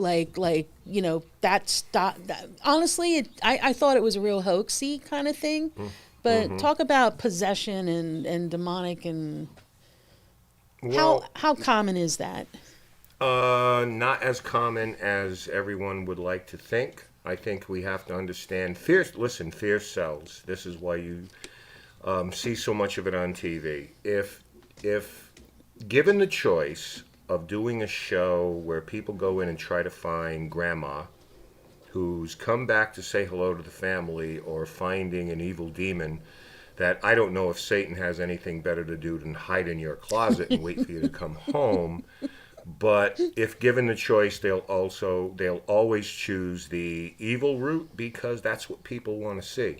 That stop. Honestly, I thought it was a real hoaxy kind of thing. But talk about possession and demonic and Well, how common is that? not as common as everyone would like to think. I think we have to understand fear. Listen, fear sells. This is why you see so much of it on TV. If given the choice of doing a show where people go in and try to find grandma who's come back to say hello to the family or finding an evil demon that I don't know if Satan has anything better to do than hide in your closet and wait for you to come home. But if given the choice, they'll always choose the evil route because that's what people want to see.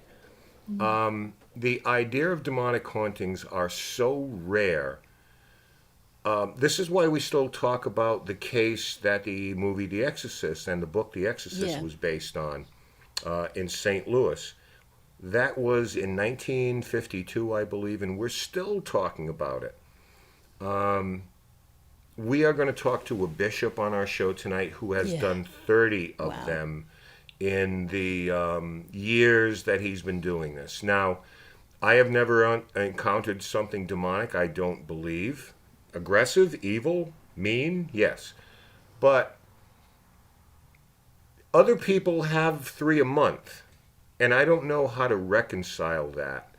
The idea of demonic hauntings are so rare. This is why we still talk about the case that the movie The Exorcist and the book The Exorcist was based on in St. Louis. That was in 1952, I believe, and we're still talking about it. We are going to talk to a bishop on our show tonight who has done 30 of them in the years that he's been doing this. Now, I have never encountered something demonic, I don't believe. Aggressive, evil, mean, yes. But other people have 3 a month. And I don't know how to reconcile that.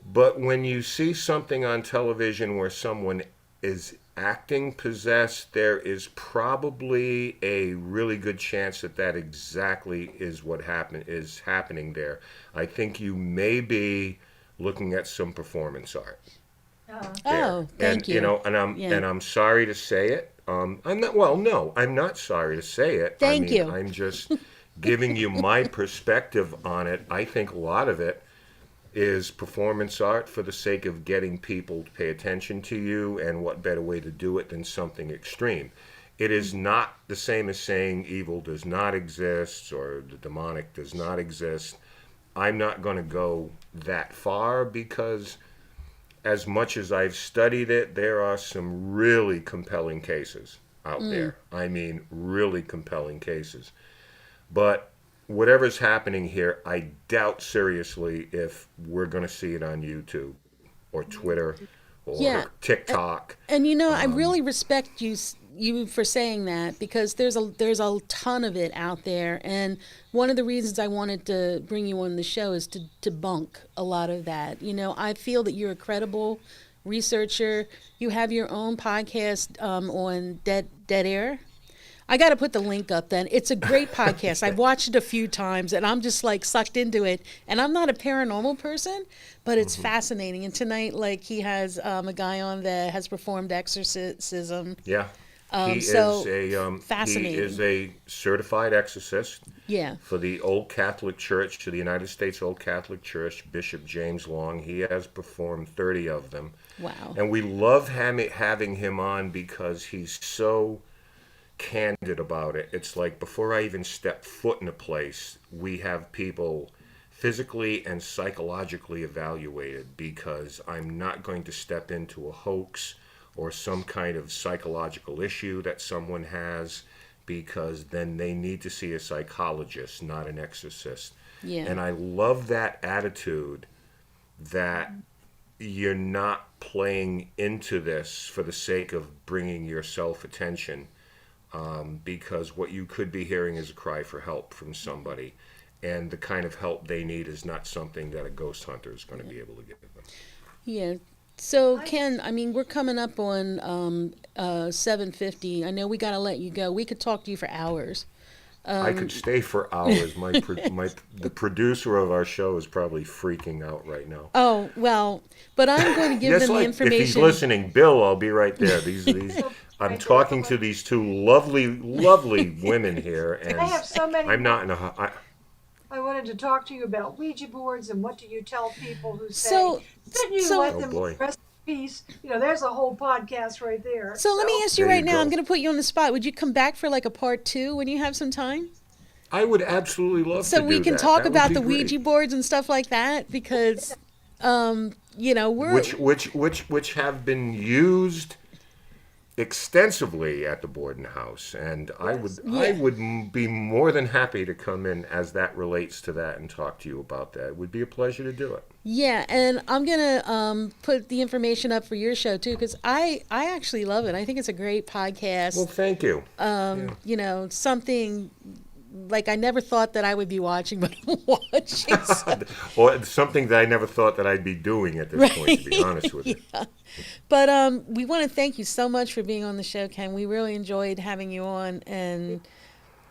But when you see something on television where someone is acting possessed, there is probably a really good chance that that exactly is what is happening there. I think you may be looking at some performance art. Oh, thank you. And I'm sorry to say it. I'm not sorry to say it. Thank you. I'm just giving you my perspective on it. I think a lot of it is performance art for the sake of getting people to pay attention to you, and what better way to do it than something extreme. It is not the same as saying evil does not exist or the demonic does not exist. I'm not going to go that far because as much as I've studied it, there are some really compelling cases out there. I mean, really compelling cases. But whatever's happening here, I doubt seriously if we're going to see it on YouTube or Twitter or TikTok. And I really respect you for saying that, because there's a ton of it out there. And one of the reasons I wanted to bring you on the show is to debunk a lot of that. I feel that you're a credible researcher. You have your own podcast on Dead Air. I got to put the link up then. It's a great podcast. I've watched it a few times and I'm just like sucked into it. And I'm not a paranormal person, but it's fascinating. And tonight, like, he has a guy on that has performed exorcism. Yeah. Fascinating. He is a certified exorcist for the Old Catholic Church, to the United States Old Catholic Church, Bishop James Long. He has performed 30 of them. Wow. And we love having him on because he's so candid about it. It's like before I even step foot in a place, we have people physically and psychologically evaluated, because I'm not going to step into a hoax or some kind of psychological issue that someone has, because then they need to see a psychologist, not an exorcist. Yeah. And I love that attitude that you're not playing into this for the sake of bringing yourself attention. Because what you could be hearing is a cry for help from somebody, and the kind of help they need is not something that a ghost hunter is going to be able to give them. Yeah. So, Ken, we're coming up on 7:50. I know we got to let you go. We could talk to you for hours. I could stay for hours. The producer of our show is probably freaking out right now. Oh, well, but I'm going to give them the information. If he's listening, Bill, I'll be right there. I'm talking to these two lovely, lovely women here, and I have so many. I'm not in a. I wanted to talk to you about Ouija boards and what do you tell people who say, let them rest in peace. There's a whole podcast right there. So let me ask you right now, I'm going to put you on the spot. Would you come back for like a part 2 when you have some time? I would absolutely love to do that. So we can talk about the Ouija boards and stuff like that, because, we're... Which have been used extensively at the Borden house, and I would be more than happy to come in as that relates to that and talk to you about that. It would be a pleasure to do it. Yeah, and I'm gonna put the information up for your show too, because I actually love it. I think it's a great podcast. Well, thank you. Something like I never thought that I would be watching, but I'm watching. Or something that I never thought that I'd be doing at this point, to be honest with you. But we want to thank you so much for being on the show, Ken. We really enjoyed having you on, and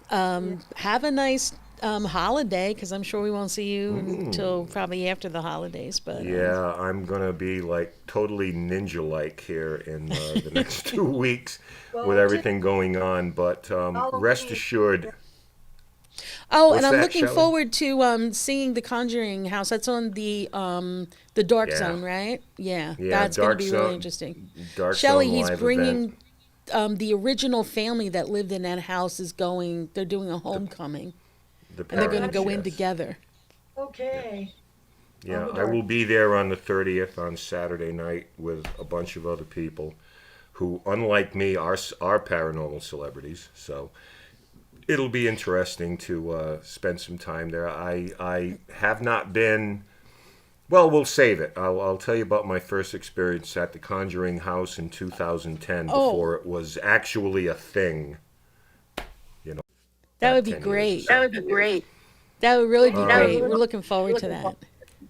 Have a nice holiday, because I'm sure we won't see you until probably after the holidays. But Yeah, I'm gonna be like totally ninja-like here in the next 2 weeks with Well, everything going on. But rest Halloween. assured, oh, what's and I'm that, looking Shelley? forward to seeing the Conjuring house. That's on the Dark Yeah, Zone, right? Yeah, yeah, that's going to be really interesting. Dark Shelley, Zone he's live event. bringing the original family that lived in that house is going. They're doing a homecoming, The and they're going to parents, go in yes. together. Okay. Yeah, Oh, I will dark. be there on the 30th on Saturday night with a bunch of other people who, unlike me, are paranormal celebrities. So it'll be interesting to spend some time there. I have not been. Well, we'll save it. I'll tell you about my first experience at the Conjuring House in 2010 Oh, before it was actually a thing, you know, that would back be 10 years or great. so. That would really be Um, great. We're looking forward to that.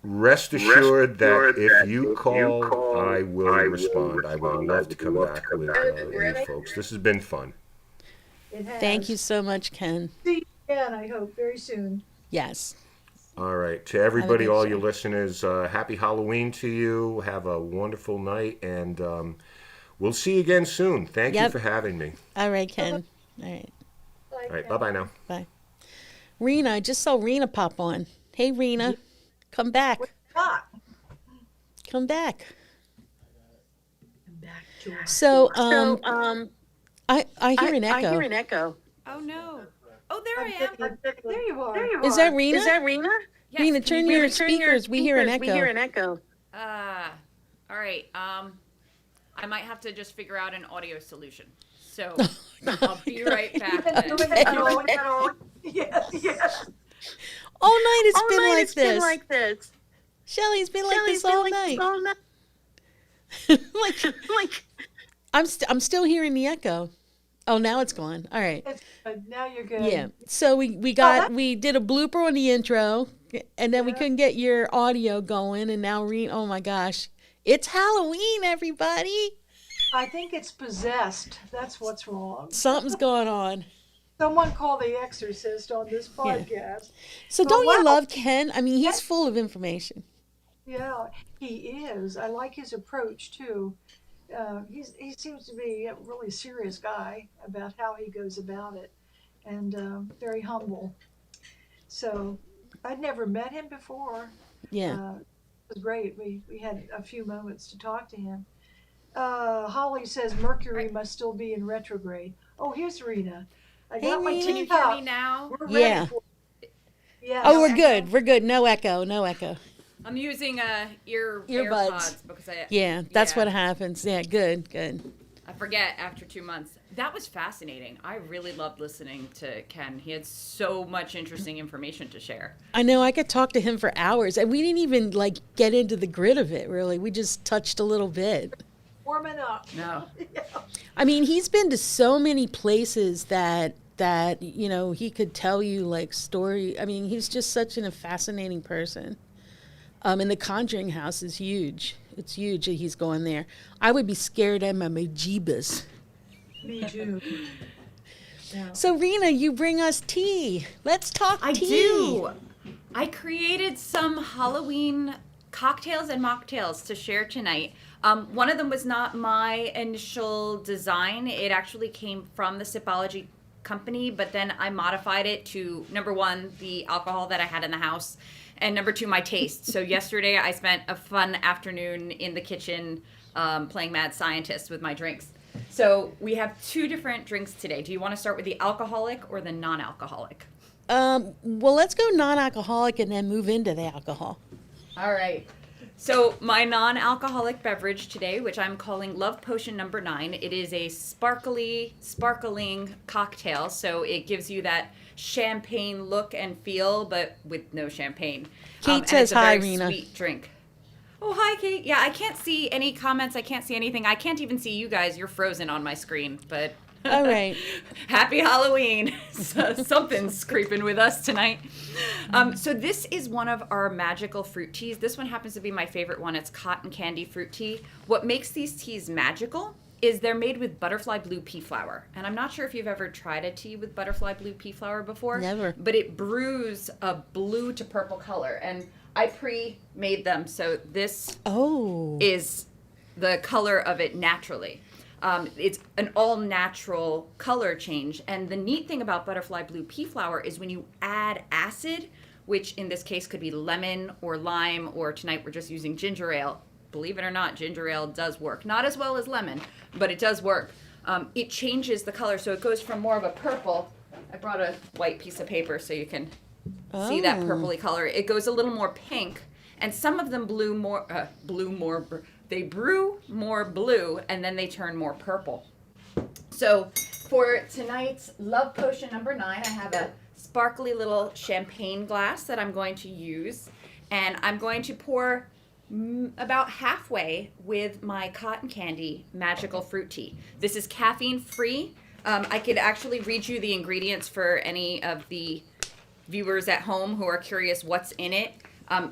Rest assured that if you call, I will respond. I would love to come back with you folks. This has been fun. It Thank you has. so much, Ken. See you again, I hope, very soon. Yes. All right. To Have a everybody, good all show. your listeners, happy Halloween to you. Have a wonderful night, and we'll see you again soon. Thank you Yep. for having me. All right, Ken. All right. Bye, All right. Ken. Bye-bye now. Bye. Rena, I just saw Rena pop on. Hey, Rena, come back. Ah, Come back. back to us. So, I hear an echo. echo. Oh no. Oh, there I am. There you are. Is that Rena? Rena? Yes, Rena, can turn you hear your me? speakers. We hear an echo. We hear an echo. All right. I might have to just figure out an audio solution. So I'll be right back. Been doing Then. it all. Yes, yes. All night it's All been night like it's this. been like this. Shelly's been like Shelly's this been all like night. this all night. Like I'm still hearing the echo. Oh, now it's gone. All right. It's good. Now you're good. Yeah. So we that- we did a blooper on the intro, and then we Yeah. couldn't get your audio going, and now oh my gosh, it's Halloween, everybody. I think it's possessed. That's what's wrong. Something's going on. Someone call the exorcist on this podcast. So Oh, don't you wow. love Ken? I mean, he's full of information. Yeah, he is. I like his approach too. He seems to be a really serious guy about how he goes about it, and very humble. So I'd never met him before. Yeah. It was great. We had a few moments to talk to him. Holly says Mercury must still be in retrograde. Oh, here's Rena. I Hey, got my Rena. Can you teacup. hear me now? We're Yeah. ready for it. Yes. Oh, we're good. We're good. No echo. No echo. I'm using Earbuds. AirPods because Yeah, that's yeah, what happens. Yeah, good. I forget after 2 months. That was fascinating. I really loved listening to Ken. He had so much interesting information to share. I know I could talk to him for hours, and we didn't even like get into the grit of it. Really, we just touched a little bit. warming up. No. I mean, he's been to so many places that he could tell you like story. I mean, he's just such a fascinating person. And the Conjuring House is huge. It's huge that he's going there. I would be scared at my jeebus. Me too. Yeah. So Rena, you bring us tea. Let's talk I tea. do. I created some Halloween cocktails and mocktails to share tonight. One of them was not my initial design. It actually came from the Sipology company, but then I modified it to, number one, the alcohol that I had in the house, and number two, my taste. So yesterday I spent a fun afternoon in the kitchen playing mad scientist with my drinks. So we have two different drinks today. Do you want to start with the alcoholic or the non-alcoholic? Well, let's go non-alcoholic and then move into the alcohol. All right. So my non-alcoholic beverage today, which I'm calling Love Potion number 9, it is a sparkling cocktail. So it gives you that champagne look and feel, but with no champagne. Kate and says it's a hi, very Rena. sweet drink. Oh, hi, Kate. Yeah, I can't see any comments. I can't see anything. I can't even see you guys. You're frozen on my screen, but... All right. Happy Halloween. So something's creeping with us tonight. So this is one of our magical fruit teas. This one happens to be my favorite one. It's cotton candy fruit tea. What makes these teas magical is they're made with butterfly blue pea flower. And I'm not sure if you've ever tried a tea with butterfly blue pea flower before. Never. But it brews a blue to purple color. And I pre-made them, so this is the color of it naturally. It's an all-natural color change. And the neat thing about butterfly blue pea flower is when you add acid, which in this case could be lemon or lime, or tonight we're just using ginger ale. Believe it or not, ginger ale does work. Not as well as lemon, but it does work. It changes the color, so it goes from more of a purple. I brought a white piece of paper so you can see that purpley color. It goes a little more pink, and some of them they brew more blue, and then they turn more purple. So for tonight's Love Potion number 9, I have a sparkly little champagne glass that I'm going to use, and I'm going to pour about halfway with my cotton candy magical fruit tea. This is caffeine free. I could actually read you the ingredients for any of the viewers at home who are curious what's in it.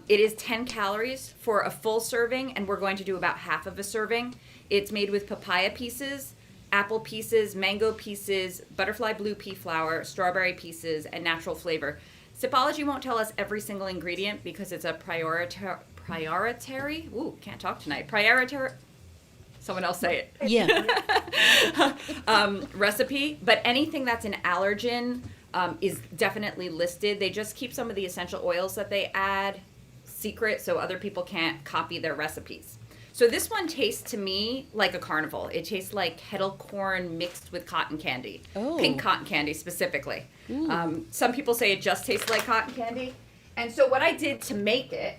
It is 10 calories for a full serving, and we're going to do about half of a serving. It's made with papaya pieces, apple pieces, mango pieces, butterfly blue pea flower, strawberry pieces, and natural flavor. Sipology won't tell us every single ingredient because it's a priority, someone else say it. Yeah. Recipe, but anything that's an allergen is definitely listed. They just keep some of the essential oils that they add secret so other people can't copy their recipes. So this one tastes to me like a carnival. It tastes like kettle corn mixed with cotton candy. Pink cotton candy specifically. Some people say it just tastes like cotton candy. And so what I did to make it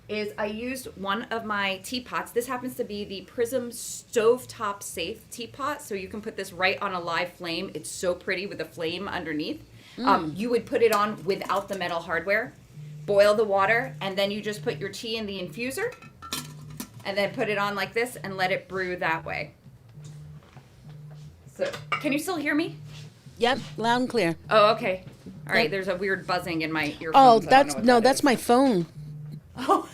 is I used one of my teapots. This happens to be the Prism Stovetop Safe teapot, so you can put this right on a live flame. It's so pretty with a flame underneath. You would put it on without the metal hardware, boil the water, and then you just put your tea in the infuser, and then put it on like this and let it brew that way. So, can you still hear me? Yep, loud and clear. Oh, okay. All right, Yep. there's a weird buzzing in my earphones. Oh, I don't know what that is. my phone. Oh.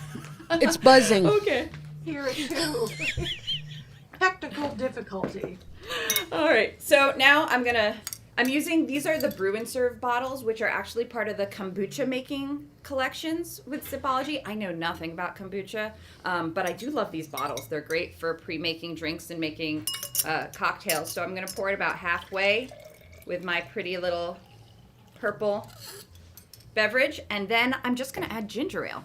It's buzzing. Okay. Hear it too. Technical difficulty. All right. So now I'm using, these are the brew and serve bottles, which are actually part of the kombucha making collections with Sipology. I know nothing about kombucha, but I do love these bottles. They're great for pre-making drinks and making cocktails. So I'm going to pour it about halfway with my pretty little purple beverage. And then I'm just going to add ginger ale.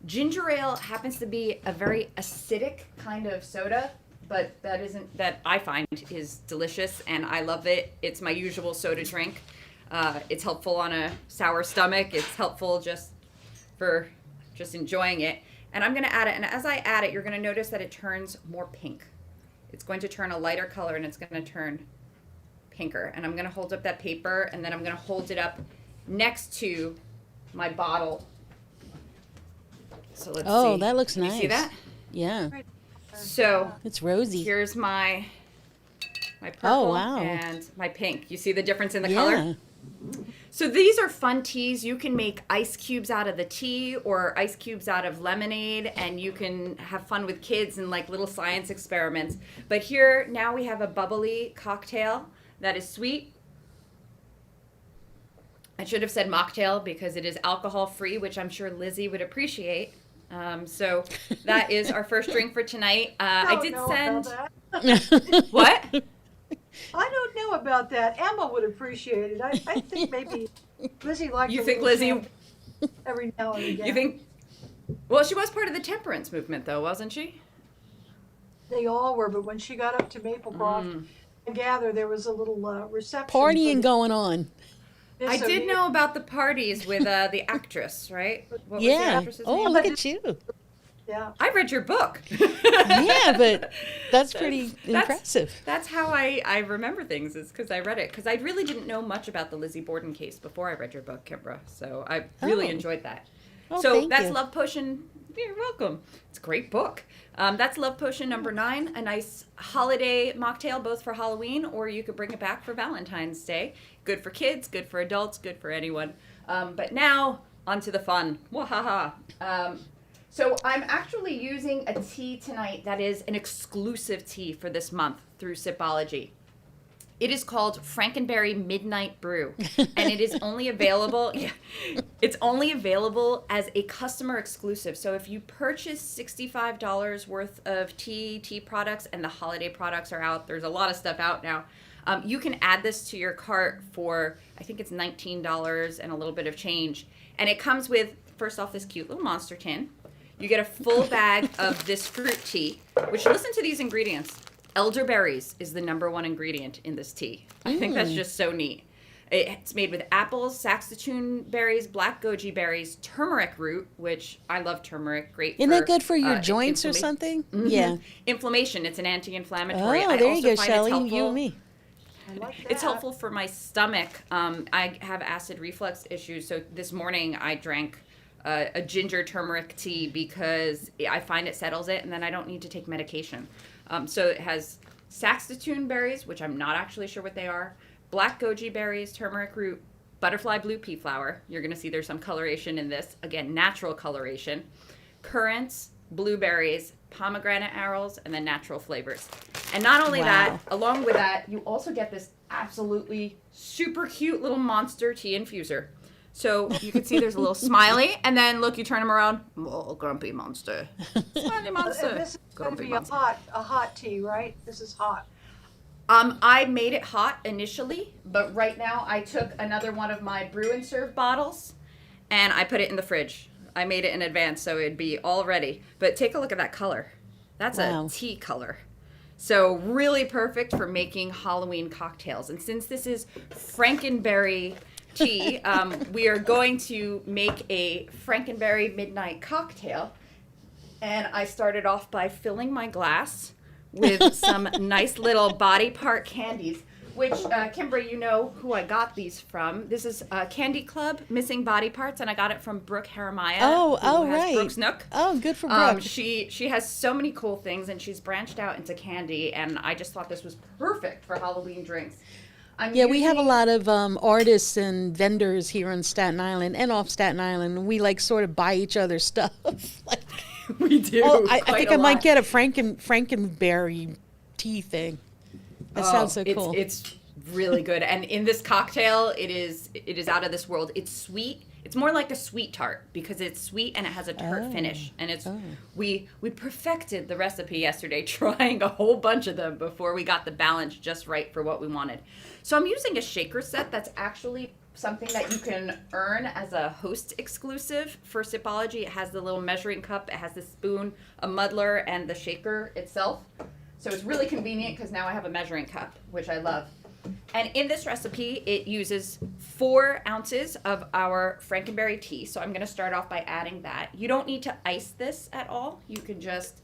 Ginger ale happens to be a very acidic kind of soda, but that I find is delicious, and I love it. It's my usual soda drink. It's helpful on a sour stomach. It's helpful just for enjoying it. And I'm going to add it, and as I add it, you're going to notice that it turns more pink. It's going to turn a lighter color, and it's going to turn pinker. And I'm going to hold up that paper, and then I'm going to hold it up next to my bottle. So let's see. Oh, that looks nice. You see that? Yeah. So It's rosy. here's my purple Oh, wow. and my pink. You see the difference in the Yeah. color? So these are fun teas. You can make ice cubes out of the tea or ice cubes out of lemonade, and you can have fun with kids and like little science experiments. But here now we have a bubbly cocktail that is sweet. I should have said mocktail because it is alcohol free, which I'm sure Lizzie would appreciate. So that is our first drink for tonight. I did send. What? I don't know about that. Emma would appreciate it. I think maybe Lizzie likes. You a think little Lizzie? champagne every now and again? You think? Well, she was part of the temperance movement, though, wasn't she? They all were, but when she got up to Maplecroft, I gather there was a little reception. Partying going on. I did know about the parties with the actress, right? What was the Yeah. actress's Oh, name? look at you. Yeah. I read your book. Yeah, but that's pretty impressive. That's how I remember things, is because I read it. Because I really didn't know much about the Lizzie Borden case before I read your book, Kimbra. So I really Oh. enjoyed that. Oh, So thank that's you. Love Potion. You're welcome. It's a great book. That's Love Potion number 9, a nice holiday mocktail, both for Halloween, or you could bring it back for Valentine's Day. Good for kids, good for adults, good for anyone. But now, on to the fun. Wahaha. So I'm actually using a tea tonight that is an exclusive tea for this month through Sipology. It is called Frankenberry Midnight Brew, and it is only available. Yeah, it's only available as a customer exclusive. So if you purchase $65 worth of tea products, and the holiday products are out, there's a lot of stuff out now. You can add this to your cart for, I think it's $19 and a little bit of change, and it comes with, first off, this cute little monster tin. You get a full bag of this fruit tea, which, listen to these ingredients. Elderberries is the #1 ingredient in this tea. I think that's just so neat. It's made with apples, saskatoon berries, black goji berries, turmeric root, which I love turmeric. Great. Isn't that good for your joints or something? Mm-hmm. Yeah. Inflammation. It's an anti-inflammatory. Oh, there you go, Shelly. You and me. I like that. It's helpful for my stomach. I have acid reflux issues, so this morning I drank a ginger turmeric tea because I find it settles it, and then I don't need to take medication. So it has saskatoon berries, which I'm not actually sure what they are, black goji berries, turmeric root, butterfly blue pea flower. You're going to see there's some coloration in this. Again, natural coloration. Currants, blueberries, pomegranate arils, and then natural flavors. And not only that, along with that, you also get this absolutely super cute little monster tea infuser. So you can see there's a little smiley, and then look, you turn him around, oh, grumpy monster. Smiley monster. And this is going to Grumpy be monster. a hot tea, right? This is hot. I made it hot initially, but right now I took another one of my brew and serve bottles, and I put it in the fridge. I made it in advance, so it'd be all ready. But take a look at that color. That's a tea color. So really perfect for making Halloween cocktails. And since this is Frankenberry tea, we are going to make a Frankenberry midnight cocktail. And I started off by filling my glass with some nice little body part candies, which, Kimbra, you know who I got these from. This is Candy Club, Missing Body Parts, and I got it from Brooke Haramaya. Oh, who has right. Brooke's Nook. Oh, good for Brooke. She has so many cool things, and she's branched out into candy, and I just thought this was perfect for Halloween drinks. We have a lot of artists and vendors here on Staten Island and off Staten Island. And we like sort of buy each other's stuff. Like, we do. I think I might get a Frankenberry tea thing. That sounds so cool. It's really good, and in this cocktail, it is out of this world. It's sweet. It's more like a sweet tart because it's sweet and it has a tart finish. And it's we perfected the recipe yesterday, trying a whole bunch of them before we got the balance just right for what we wanted. So I'm using a shaker set that's actually something that you can earn as a host exclusive for Sipology. It has the little measuring cup, it has the spoon, a muddler, and the shaker itself. So it's really convenient because now I have a measuring cup, which I love. And in this recipe, it uses 4 ounces of our Frankenberry tea. So I'm going to start off by adding that. You don't need to ice this at all. You can just,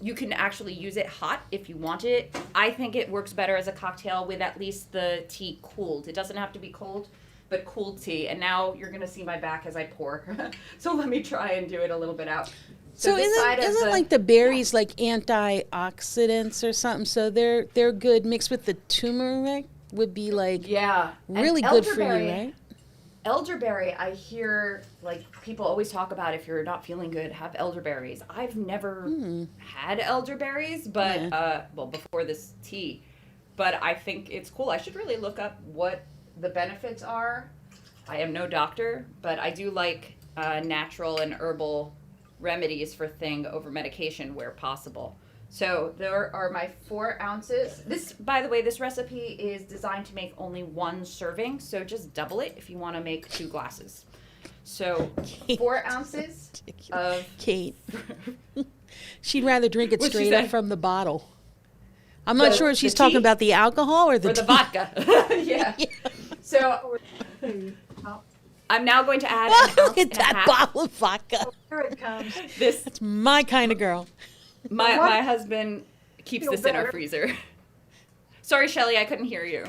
you can actually use it hot if you want it. I think it works better as a cocktail with at least the tea cooled. It doesn't have to be cold, but cooled tea. And now you're going to see my back as I pour. So let me try and do it a little bit out. So isn't like the berries like antioxidants or something? So they're good mixed with the turmeric would be like really good for you, right? Elderberry, I hear like people always talk about if you're not feeling good, have elderberries. I've never had elderberries, but before this tea, but I think it's cool. I should really look up what the benefits are. I am no doctor, but I do like natural and herbal remedies for thing over medication where possible. So there are my 4 ounces. This, by the way, this recipe is designed to make only 1 serving, so just double it if you want to make 2 glasses. So 4 ounces of Kate. She'd rather drink it straight up from the bottle. I'm not sure if she's talking about the alcohol or the vodka. Yeah. So I'm now going to add an ounce look at and a that half. bottle of vodka. Here it comes. That's my kind of girl. My husband keeps Feel this in our better. freezer. Sorry, Shelly, I couldn't hear you.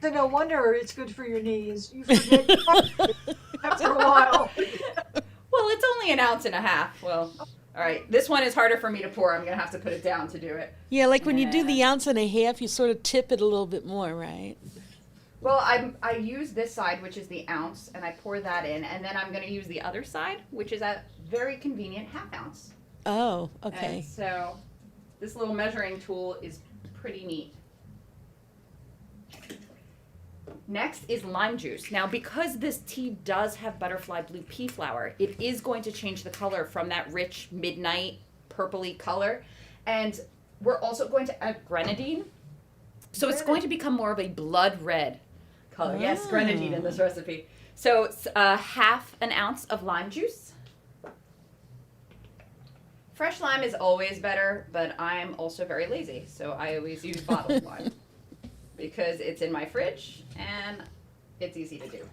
So no wonder it's good for your knees. You forget after a while. Well, it's only an ounce and a half. Well, all right. This one is harder for me to pour. I'm going to have to put it down to do it. Yeah, like when you do the ounce and a half, you sort of tip it a little bit more, right? Well, I use this side, which is the ounce, and I pour that in, and then I'm going to use the other side, which is at very convenient ½ ounce. Oh, And okay. so this little measuring tool is pretty neat. Next is lime juice. Now, because this tea does have butterfly blue pea flower, it is going to change the color from that rich midnight purpley color. And we're also going to add grenadine. So it's going to become more of a blood red color. Yes, grenadine in this recipe. So it's ½ ounce of lime juice. Fresh lime is always better, but I'm also very lazy, so I always use bottled lime because it's in my fridge and it's easy to do.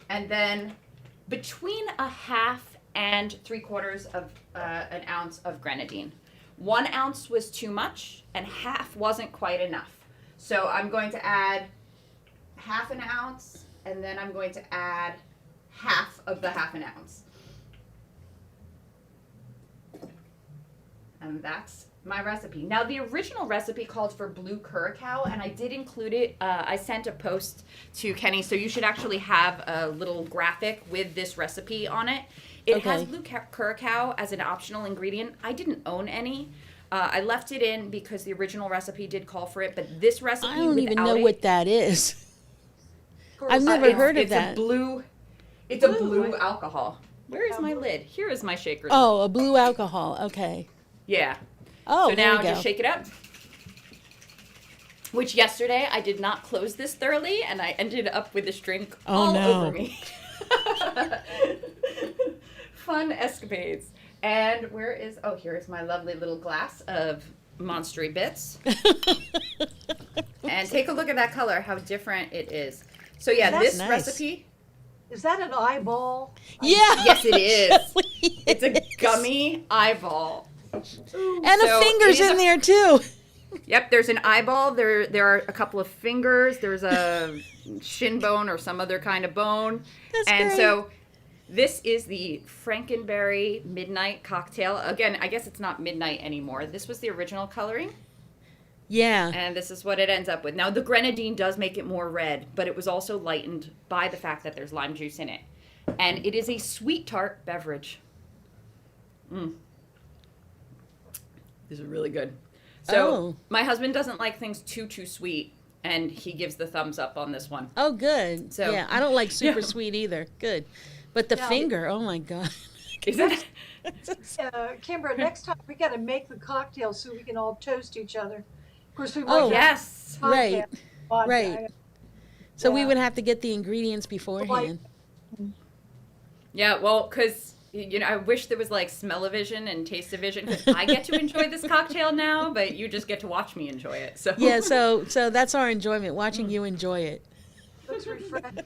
And then between a half and 3/4 of an ounce of grenadine. 1 ounce was too much and half wasn't quite enough. So I'm going to add ½ ounce and then I'm going to add half of the ½ ounce. And that's my recipe. Now, the original recipe called for blue curacao, and I did include it. I sent a post to Kenny, so you should actually have a little graphic with this recipe on it. It has blue curacao as an optional ingredient. I didn't own any. I left it in because the original recipe did call for it, but this recipe, I don't even know it, what that is. I've never heard of that. It's a blue alcohol. Where is my lid? Here is my shaker. Oh, a blue alcohol. Okay. Yeah. Oh, so there now we go. just shake it up. Which yesterday I did not close this thoroughly, and I ended up with this drink all over me. Fun escapades. And where is? Oh, here is my lovely little glass of Monstery Bits. And take a look at that color, how different it is. So yeah, That's this nice. recipe. Is that an eyeball? Yeah. Yes, it is. Really It's a is. gummy eyeball. And So the fingers it is in a- there too. Yep, there's an eyeball. There are a couple of fingers. There's a shin bone or some other kind of bone. That's and great. so this is the Frankenberry Midnight Cocktail. Again, I guess it's not midnight anymore. This was the original coloring, Yeah. and this is what it ends up with. Now, the grenadine does make it more red, but it was also lightened by the fact that there's lime juice in it. And it is a sweet tart beverage. This is really good. So Oh. my husband doesn't like things too sweet, and he gives the thumbs up on this one. Oh, good. So- yeah, I don't like super Yeah. sweet either. Good. But the Yeah. finger, oh my God. Isn't it? Kimbra, next time we got to make the cocktail so we can all toast each other. Of course, we Oh, might Yes. Right. vodka. Right. So we Yeah. would have to get the ingredients beforehand. Yeah, well, because, I wish there was like smell-o-vision and taste-o-vision, because I get to enjoy this cocktail now, but you just get to watch me enjoy it. So Yeah, so that's our enjoyment, watching you enjoy it. Looks refreshing.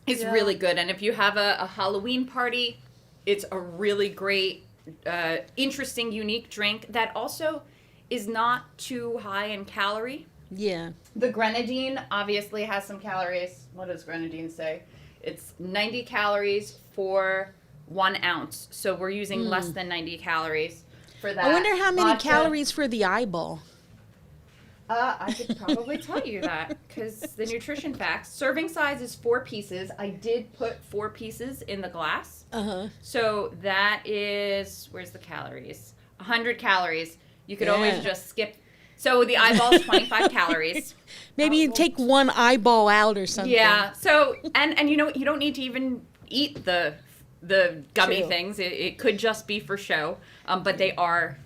it's Yeah. really good. And if you have a Halloween party, it's a really great, interesting, unique drink that also is not too high in calorie. Yeah. The grenadine obviously has some calories. What does grenadine say? It's 90 calories for 1 ounce. So we're using less than 90 calories for that. I wonder how many Vodka- calories for the eyeball. I could probably tell you that because the nutrition facts. Serving size is 4 pieces. I did put 4 pieces in the glass. Uh-huh. So that is, where's the calories? 100 calories. You could Yeah. always just skip. So the eyeball is 25 calories. Maybe you take one eyeball out or something. Yeah. So and you don't need to even eat the gummy True. things. It could just be for show. But they are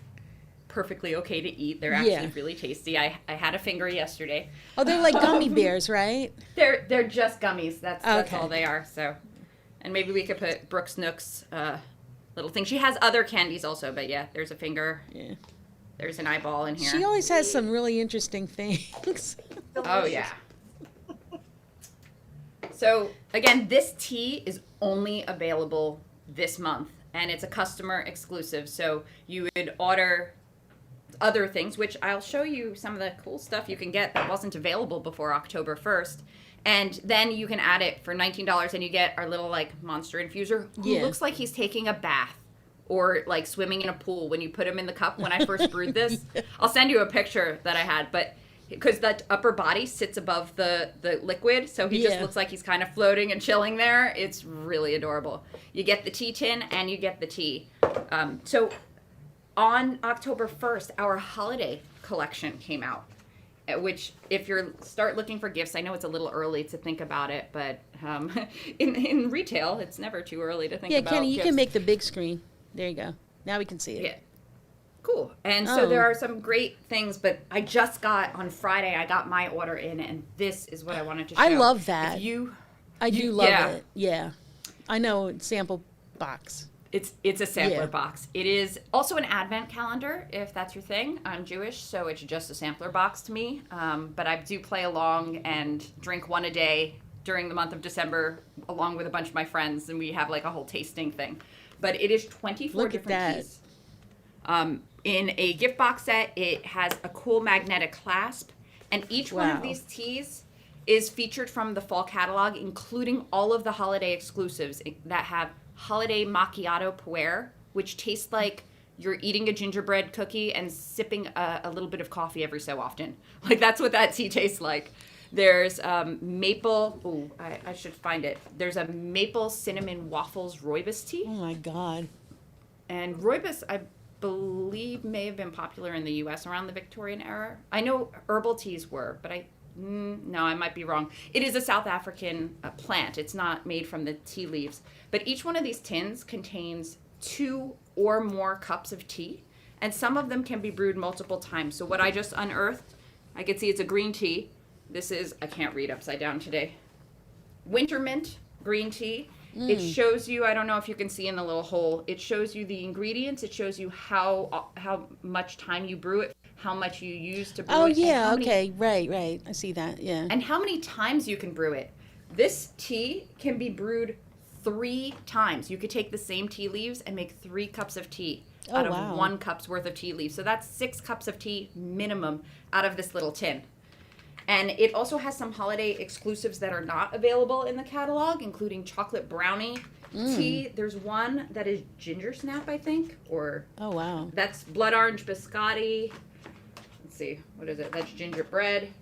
perfectly okay to eat. They're actually Yeah. really tasty. I had a finger yesterday. Oh, they're like gummy bears, right? They're just gummies. That's Okay. all they are. So, and maybe we could put Brooke Snook's little thing. She has other candies also, but yeah, there's a finger. Yeah. There's an eyeball in here. She always has some really interesting things. Oh yeah. So again, this tea is only available this month, and it's a customer exclusive. So you would order other things, which I'll show you some of the cool stuff you can get that wasn't available before October 1st. And then you can add it for $19 and you get our little like monster infuser who Yeah. looks like he's taking a bath or like swimming in a pool when you put him in the cup when I first brewed this. I'll send you a picture that I had, but because that upper body sits above the liquid, so he just Yeah. looks like he's kind of floating and chilling there. It's really adorable. You get the tea tin and you get the tea. So on October 1st, our holiday collection came out, which if you're start looking for gifts, I know it's a little early to think about it, but in retail, it's never too early to think Yeah, about Kenny, you gifts. can make the big screen. There you go. Now we can see it. Yeah. Cool. And so Oh. there are some great things, but I just got on Friday, I got my order in, and this is what I wanted to show. I love that. If you, I do love yeah. it. Yeah. I know, sample box. it's a sampler Yeah. box. It is also an advent calendar, if that's your thing. I'm Jewish, so it's just a sampler box to me. But I do play along and drink one a day during the month of December, along with a bunch of my friends, and we have like a whole tasting thing. But it is 24 Look at different that. teas. In a gift box set, it has a cool magnetic clasp, and each one of Wow. these teas is featured from the fall catalog, including all of the holiday exclusives that have holiday macchiato puer, which tastes like you're eating a gingerbread cookie and sipping a little bit of coffee every so often. Like, that's what that tea tastes like. There's maple, ooh, I should find it. There's a maple cinnamon waffles rooibos tea. Oh my God. And rooibos, I believe, may have been popular in the U.S. around the Victorian era. I know herbal teas were, but no, I might be wrong. It is a South African plant. It's not made from the tea leaves. But each one of these tins contains 2 or more cups of tea, and some of them can be brewed multiple times. So what I just unearthed, I can see it's a green tea. This is, I can't read upside down today, winter mint green tea. It shows you, I don't know if you can see in the little hole, it shows you the ingredients. It shows you how much time you brew it, how much you use to brew Oh it. and yeah, how many- okay, right. I see that. Yeah. and how many times you can brew it. This tea can be brewed 3 times. You could take the same tea leaves and make 3 cups of tea Oh, out of wow. 1 cup's worth of tea leaves. So that's 6 cups of tea minimum out of this little tin. And it also has some holiday exclusives that are not available in the catalog, including chocolate brownie tea. There's one that is ginger snap, I think, or Oh wow. that's blood orange biscotti. Let's see, what is it? That's gingerbread.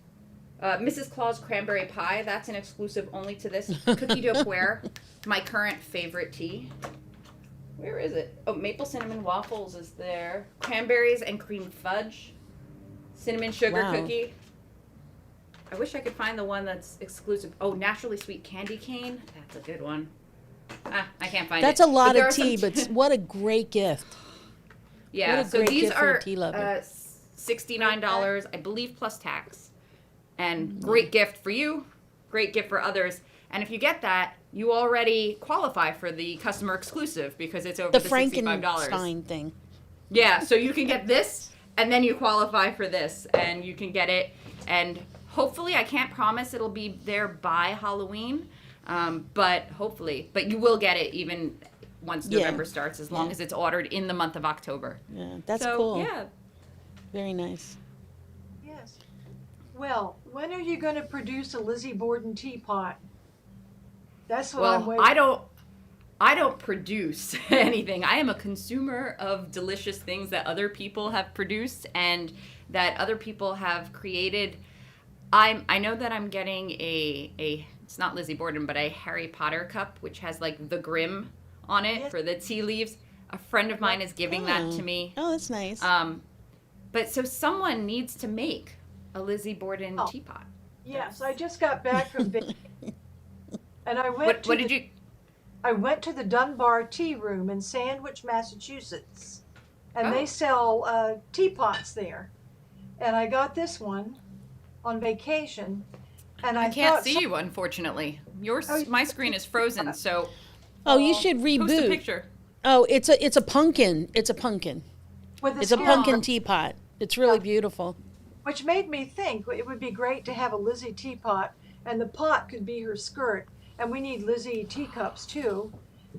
Mrs. Claus cranberry pie. That's an exclusive only to this. Cookie dough puer, my current favorite tea. Where is it? Oh, maple cinnamon waffles is there. Cranberries and cream fudge. Cinnamon sugar Wow. cookie. I wish I could find the one that's exclusive. Oh, naturally sweet candy cane. That's a good one. I can't find That's it. a lot But there of are some tea, but what a great gift. yeah, what a so great these gift for a are tea lover. $69, I believe, plus tax. And great gift for you, great gift for others. And if you get that, you already qualify for the customer exclusive because it's over The the $65. Frankenstein thing. Yeah, so you can get this, and then you qualify for this, and you can get it. And hopefully, I can't promise it'll be there by Halloween, but hopefully. But you will get it even once Yeah. November starts, as long as it's ordered in the month of October. Yeah, that's so, cool. Yeah. Very nice. Yes. Well, when are you going to produce a Lizzie Borden teapot? That's what I'm Well, waiting. I don't produce anything. I am a consumer of delicious things that other people have produced and that other people have created. I know that I'm getting a it's not Lizzie Borden, but a Harry Potter cup which has like the Grimm on it Yes. for the tea leaves. A friend of mine is giving that Oh. to me. Oh, that's nice. But so someone needs to make a Lizzie Borden Oh. teapot. Yes, I just got back from vacation, and I went What did you I went to the Dunbar Tea Room in Sandwich, Massachusetts, and Oh. they sell teapots there. And I got this one on vacation, and I I can't thought see you, unfortunately. Yours, Oh, my screen is frozen, so oh, you should post a reboot. picture. Oh, it's a pumpkin. It's a pumpkin. with the It's a skin pumpkin on, teapot. It's really beautiful. which made me think it would be great to have a Lizzie teapot, and the pot could be her skirt. And we need Lizzie teacups too,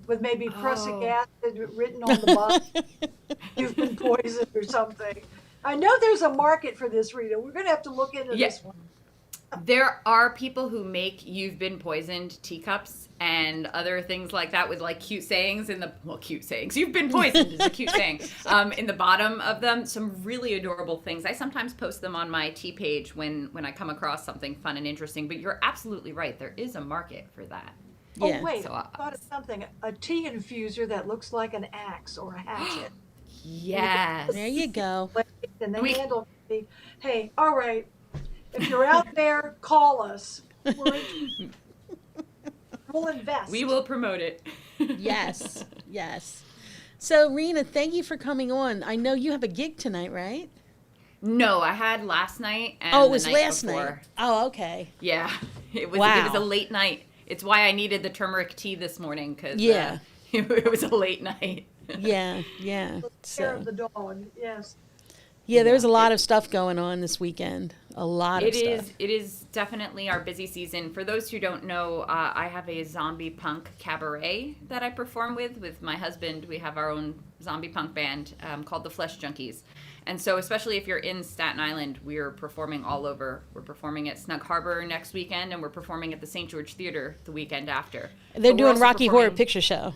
with maybe prussic Oh. acid written on the bottom. You've been poisoned or something. I know there's a market for this, Rita. We're going to have to look into Yeah. this one. There are people who make "you've been poisoned" teacups and other things like that with like cute sayings cute sayings. "You've been poisoned" is a cute saying in the bottom of them. Some really adorable things. I sometimes post them on my tea page when I come across something fun and interesting. But you're absolutely right. There is a market for that. Yeah. Oh, wait, So, I thought of something. A tea infuser that looks like an axe or a hatchet. Yes. There you go. And the We- handle. Hey, all right. If you're out there, call us. We'll invest. We will promote it. Yes, yes. So, Rena, thank you for coming on. I know you have a gig tonight, right? No, I had last night and Oh, it the was night last before. night. Oh, okay. Yeah, it was Wow. a late night. It's why I needed the turmeric tea this morning because Yeah. it was a late night. Yeah, yeah. Care So, of the dog. Yes. yeah, there's a lot of stuff going on this weekend. A lot of stuff. It is definitely our busy season. For those who don't know, I have a zombie punk cabaret that I perform with my husband. We have our own zombie punk band called the Flesh Junkies. And so especially if you're in Staten Island, we're performing all over. We're performing at Snug Harbor next weekend, and we're performing at the St. George Theater the weekend after. They're But we're doing also Rocky Horror performing- Picture Show.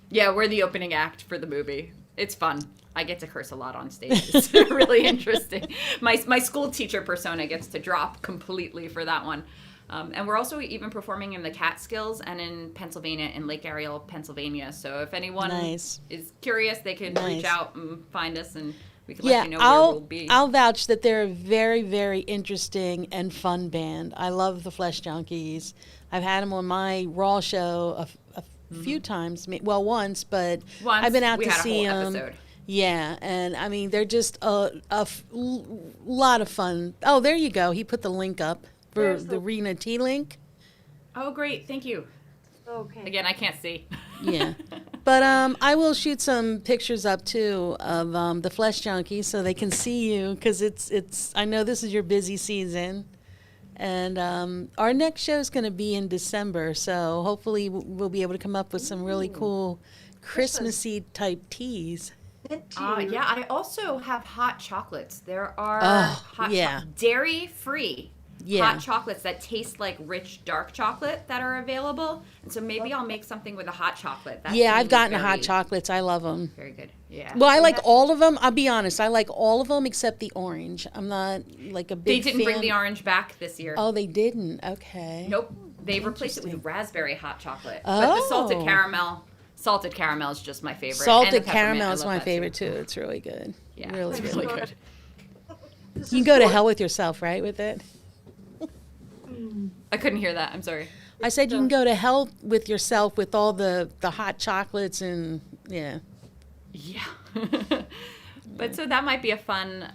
Yeah, we're the opening act for the movie. It's fun. I get to curse a lot on stage. It's really interesting. My school teacher persona gets to drop completely for that one. And we're also even performing in the Catskills and in Pennsylvania, in Lake Ariel, Pennsylvania. So if anyone Nice. is curious, they can Nice. reach out and find us, and we can Yeah, let you know where we'll be. I'll vouch that they're a very, very interesting and fun band. I love the Flesh Junkies. I've had them on my Raw show a few times. Well, once, but Once, I've been out we to had a see whole them. episode. Yeah, and I mean they're just a lot of fun. Oh, there you go. He put the link up for There's the the- Rena T link. Oh, great. Thank you. Okay. Again, I can't see. Yeah, but I will shoot some pictures up too of the Flesh Junkies so they can see you because it's. I know this is your busy season, and our next show is going to be in December, so hopefully we'll be able to come up with some really cool Christmassy type teas. Mint tea. Yeah, I also have hot chocolates. There are Oh, yeah. dairy-free Yeah. hot chocolates that taste like rich dark chocolate that are available. And so maybe I'll make something with a hot chocolate. That Yeah, I've seems gotten very, hot chocolates. I love them. Very good. Yeah. Well, I like all of them. I'll be honest. I like all of them except the orange. I'm not like a They big didn't bring fan. the orange back this year. Oh, they didn't. Okay. Nope. They replaced it with raspberry hot chocolate. But the salted caramel is just my favorite. And Salted the peppermint, caramel I is love my that favorite too. It's really good. Yeah, Really, it's really really good. good. This You is can go to good. hell with yourself, right, with it? I couldn't hear that. I'm sorry. I said you can go to hell with yourself with all the hot chocolates and, yeah. Yeah. But so that might be a fun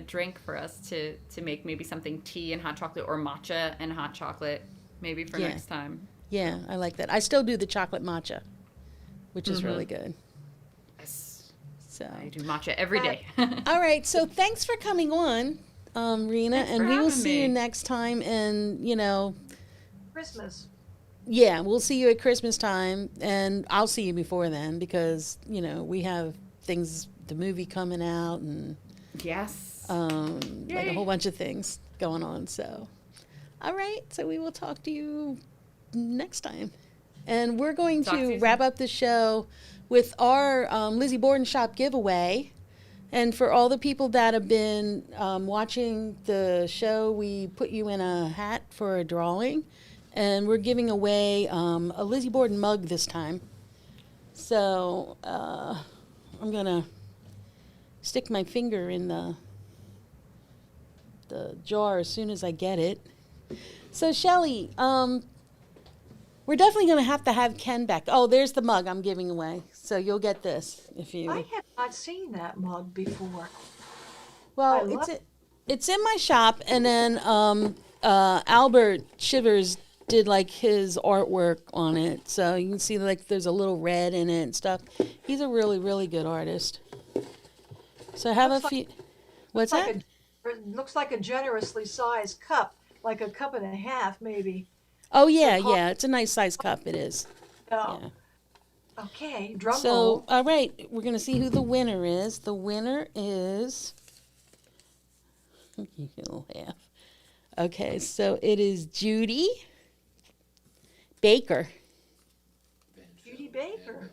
drink for us to make maybe something tea and hot chocolate or matcha and hot chocolate maybe for Yeah. next time. Yeah, I like that. I still do the chocolate matcha, which is Mm-hmm. really good. Yes. So, I do matcha every day. all right. So thanks for coming on, Rena, Thanks and for we will having see you me. next time. And Christmas. yeah, we'll see you at Christmas time, and I'll see you before then because we have things, the movie coming out, and Yes. like a Yay. whole bunch of things going on. So, all right. So we will talk to you next time, and we're going Talk to to you wrap up the show with our Lizzie Borden shop giveaway. And for all the people that have been watching the show, we put you in a hat for a drawing. And we're giving away a Lizzie Borden mug this time. So I'm going to stick my finger in the jar as soon as I get it. So, Shelly, we're definitely going to have Ken back. Oh, there's the mug I'm giving away. So you'll get this if you... I have not seen that mug before. Well, I love it's in my shop, and then Albert Shivers did like his artwork on it, so you can see like there's a little red in it and stuff. He's a really, really good artist. So have Looks a few. What's that? Looks like a generously sized cup, like a cup and a half, maybe. Oh yeah, co- yeah. It's a nice size cup. It is. Oh. Yeah. Okay, drum So roll. all right, we're gonna see who the winner is. The winner is. You can laugh. Okay, so it is Judy Baker. Judy Baker.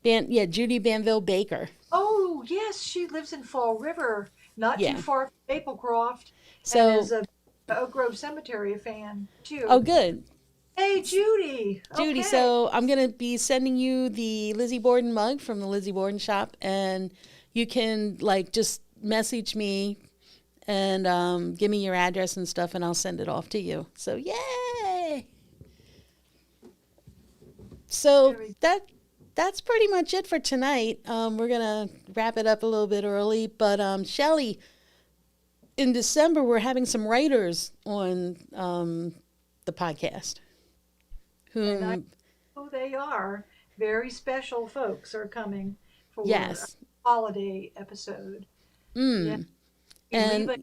Judy Banville Baker. Oh, yes, she lives in Fall River, not too Yeah. far from Maplecroft, and So, is a Oak Grove Cemetery fan oh, too. good. Hey, Judy. Judy, Okay. so I'm going to be sending you the Lizzie Borden mug from the Lizzie Borden shop, and you can, like, just message me and give me your address and stuff, and I'll send it off to you. So, yay! So Very that's pretty much it for tonight. We're gonna wrap it up a little bit early, but Shelly, in December we're having some writers on the podcast. And I Whom know they are. Very special folks are coming for yes, a holiday episode. Yeah. You leave and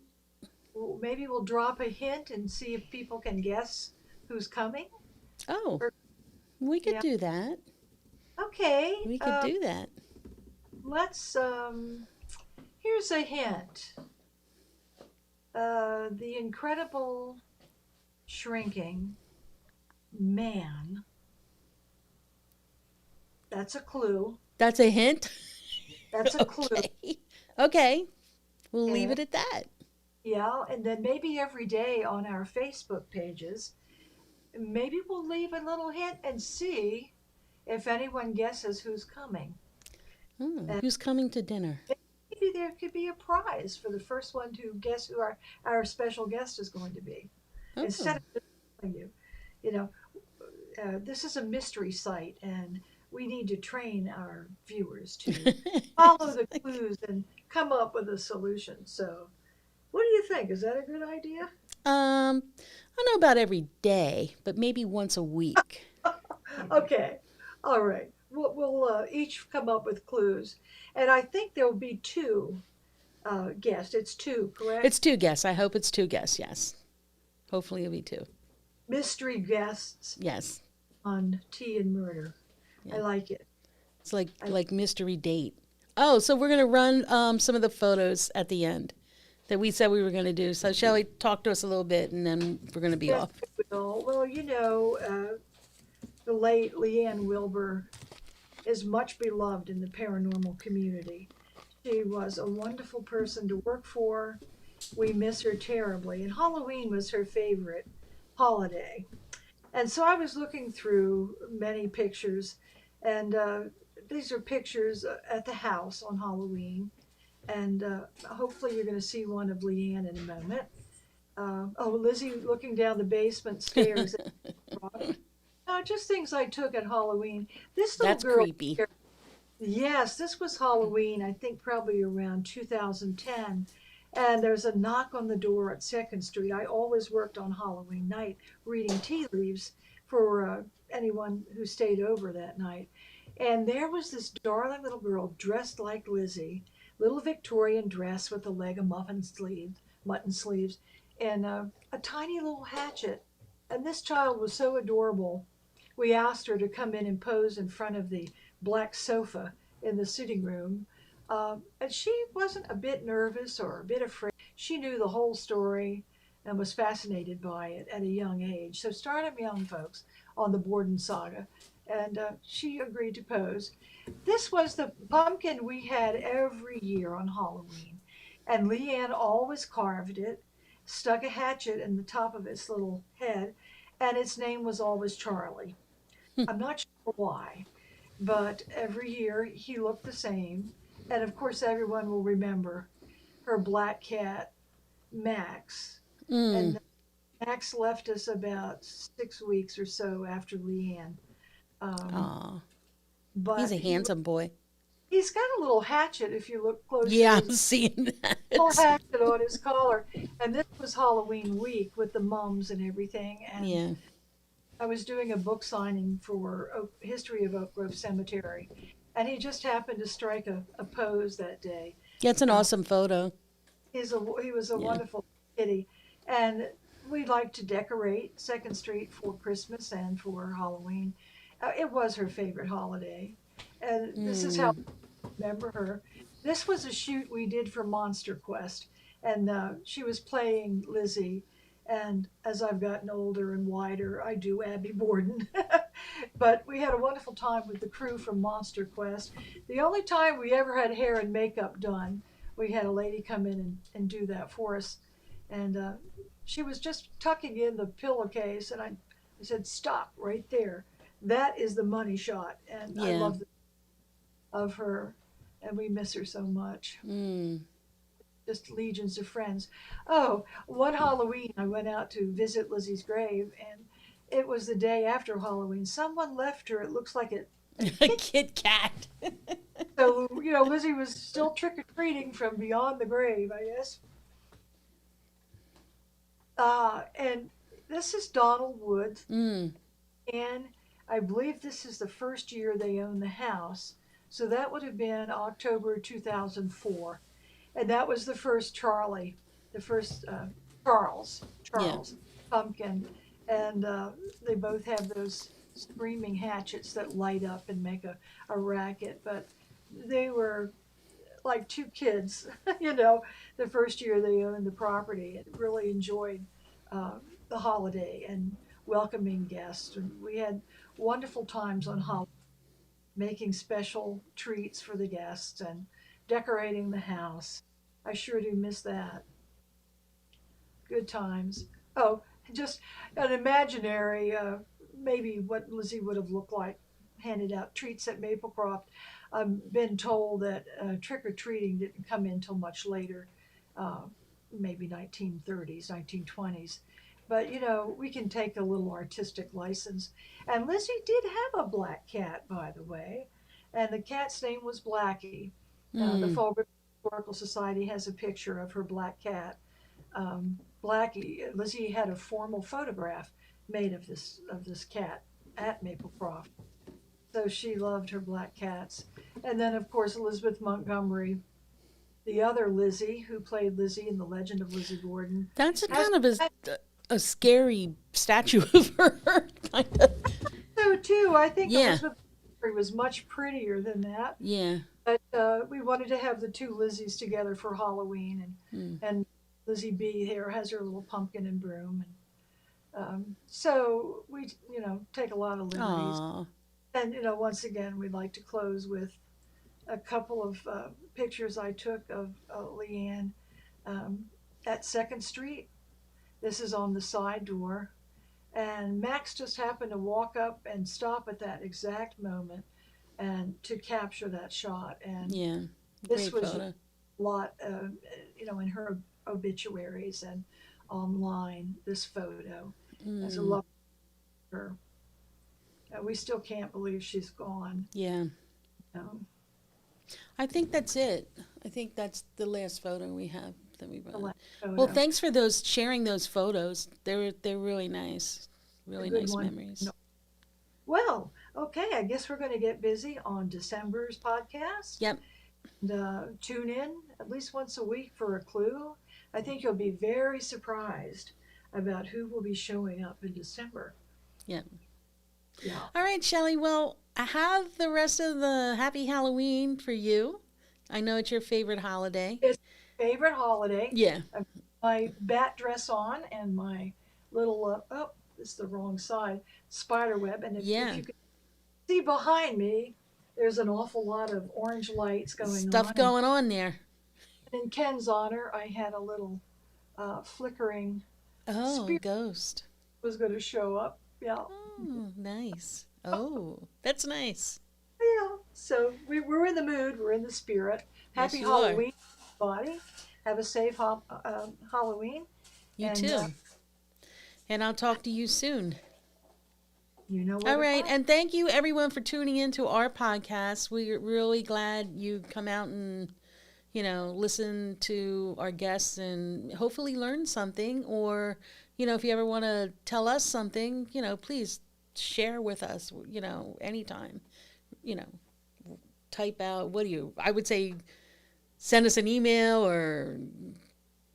maybe we'll drop a hint and see if people can guess who's coming. oh, Or- we could yeah. do that. Okay. We could do that. Let's here's a hint. The incredible shrinking man. That's a clue. That's a hint. That's a clue. Okay. Okay. We'll leave And, it at that. yeah, and then maybe every day on our Facebook pages, maybe we'll leave a little hint and see if anyone guesses who's coming. And Who's coming to dinner? maybe there could be a prize for the first one to guess who our special guest is going to be. Oh. Instead of just telling you, you know, this is a mystery site, and we need to train our viewers to follow the clues and come up with a solution. So, what do you think? Is that a good idea? I don't know about every day, but maybe once a week. Okay, all right. We'll each come up with clues, and I think there will be two guests. It's two, correct? It's two guests. I hope it's two guests. Yes. Hopefully it'll be two. Mystery guests Yes. on Tea and Murder. I like it. It's like mystery date. Oh, so we're gonna run some of the photos at the end that we said we were gonna do. So Shelley, talk to us a little bit, and then we're gonna be Yes, off. well, the late Leanne Wilbur is much beloved in the paranormal community. She was a wonderful person to work for. We miss her terribly, and Halloween was her favorite holiday. And so I was looking through many pictures, and these are pictures at the house on Halloween. And hopefully you're going to see one of Leanne in a moment. Lizzie looking down the basement stairs. Just things I took at Halloween. This little That's girl creepy. here, yes, this was Halloween, I think probably around 2010. And there's a knock on the door at 2nd Street. I always worked on Halloween night reading tea leaves for anyone who stayed over that night. And there was this darling little girl dressed like Lizzie, little Victorian dress with a leg of mutton sleeves, and a tiny little hatchet. And this child was so adorable. We asked her to come in and pose in front of the black sofa in the sitting room. And she wasn't a bit nervous or a bit afraid. She knew the whole story and was fascinated by it at a young age. So started young, folks, on the Borden saga. And she agreed to pose. This was the pumpkin we had every year on Halloween. And Leanne always carved it, stuck a hatchet in the top of its little head, and its name was always Charlie. I'm not sure why, but every year he looked the same. And of course, everyone will remember her black cat, Max. And Max left us about 6 weeks or so after Leanne. Aw, But he's a handsome boy. he's got a little hatchet if you look closely. Yeah, I'm He's seeing got a little that. hatchet on his collar. And this was Halloween week with the mums and everything. And Yeah. I was doing a book signing for History of Oak Grove Cemetery. And he just happened to strike a pose that day. Yeah, it's an awesome photo. He was a Yeah. wonderful kitty. And we like to decorate 2nd Street for Christmas and for Halloween. It was her favorite holiday. And this is how I remember her. This was a shoot we did for Monster Quest. And she was playing Lizzie. And as I've gotten older and wider, I do Abby Borden. But we had a wonderful time with the crew from Monster Quest. The only time we ever had hair and makeup done, we had a lady come in and do that for us. And she was just tucking in the pillowcase, and I said, "Stop right there. That is the money shot." And I Yeah. love the of her, and we miss her so much. Mm. Just legions of friends. Oh, one Halloween, I went out to visit Lizzie's grave, and it was the day after Halloween. Someone left her, it looks like a A kid. Kit Kat. So, you know, Lizzie was still trick or treating from beyond the grave, I guess. And this is Donald Woods, Mm. and I believe this is the first year they own the house. So that would have been October 2004. And that was the first Charlie, the first Charles, Yeah. Charles Pumpkin, and they both have those screaming hatchets that light up and make a racket. But they were like two kids, you know, the first year they owned the property, and really enjoyed the holiday and welcoming guests. And we had wonderful times on holiday, making special treats for the guests and decorating the house. I sure do miss that. Good times. Oh, just an imaginary, maybe what Lizzie would have looked like handed out treats at Maplecroft. I've been told that trick or treating didn't come in till much later, uh, maybe 1930s, 1920s. But you know, we can take a little artistic license. And Lizzie did have a black cat, by the way, and the cat's name was Blackie. The Mm. Fall River Historical Society has a picture of her black cat, Blackie. Lizzie had a formal photograph made of this cat at Maplecroft. So she loved her black cats. And then, of course, Elizabeth Montgomery, the other Lizzie, who played Lizzie in The Legend of Lizzie Borden, That's a has kind of a scary statue of her, kind of. so too. I think Yeah. Elizabeth Montgomery was much prettier than that. Yeah. But we wanted to have the two Lizzies together for Halloween, Mm. and Lizzie B here has her little pumpkin and broom, and so we, you know, take a lot of liberties. Aw. And you know, once again, we'd like to close with a couple of pictures I took of Leanne um, at Second Street. This is on the side door, and Max just happened to walk up and stop at that exact moment and to capture that shot. And Yeah. this Great was photo. a lot, you know, in her obituaries and online. This photo as a Mm. love of her. We still can't believe she's gone. Yeah. Um, I think that's it. I think that's the last photo we have that we the brought. last photo. Well, thanks for those sharing those photos. They're really nice. Really good nice one. memories. No. Well, okay, I guess we're going to get busy on December's podcast. Yep. And tune in at least once a week for a clue. I think you'll be very surprised about who will be showing up in December. Yep. Yeah. All right, Shelly. Well, I have the rest of the Happy Halloween for you. I know it's your favorite holiday. It's favorite holiday. Yeah. My bat dress on and my little, oh, it's the wrong side, spider web. And if Yeah. you can see behind me, there's an awful lot of orange lights going Stuff on. going on there. And in Ken's honor, I had a little flickering Oh, Spirit- ghost. was going to show up. Yeah. Oh, nice. Oh, that's nice. Yeah. So we're in the mood. We're in the spirit. Yes, Happy you are. Halloween, everybody. Have a safe Halloween. You And, too. And I'll talk to you soon. You know what? All right. And thank you, everyone, for tuning in to our podcast. We're really glad you come out and, listen to our guests and hopefully learn something. Or, if you ever want to tell us something, please share with us, anytime. Type out, I would say send us an email or,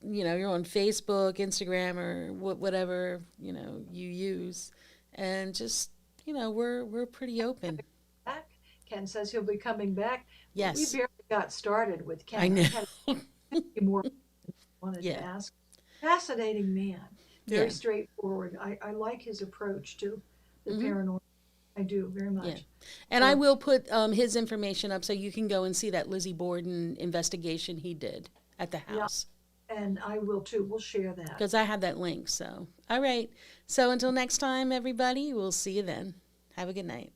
you're on Facebook, Instagram, or whatever, you use. And just, we're pretty open. Back. Ken says he'll be coming back. Yes. We barely got started with Ken. I know. had more wanted Yeah. to ask. Fascinating man. very Yeah. straightforward. I like his approach to the Mm-hmm. paranormal. I do very Yeah. much. And I So, will put his information up so you can go and see that Lizzie Borden investigation he did at the yeah, house. and I will too. We'll share that. Because I have that link. So, all right. So until next time, everybody, we'll see you then. Have a good night.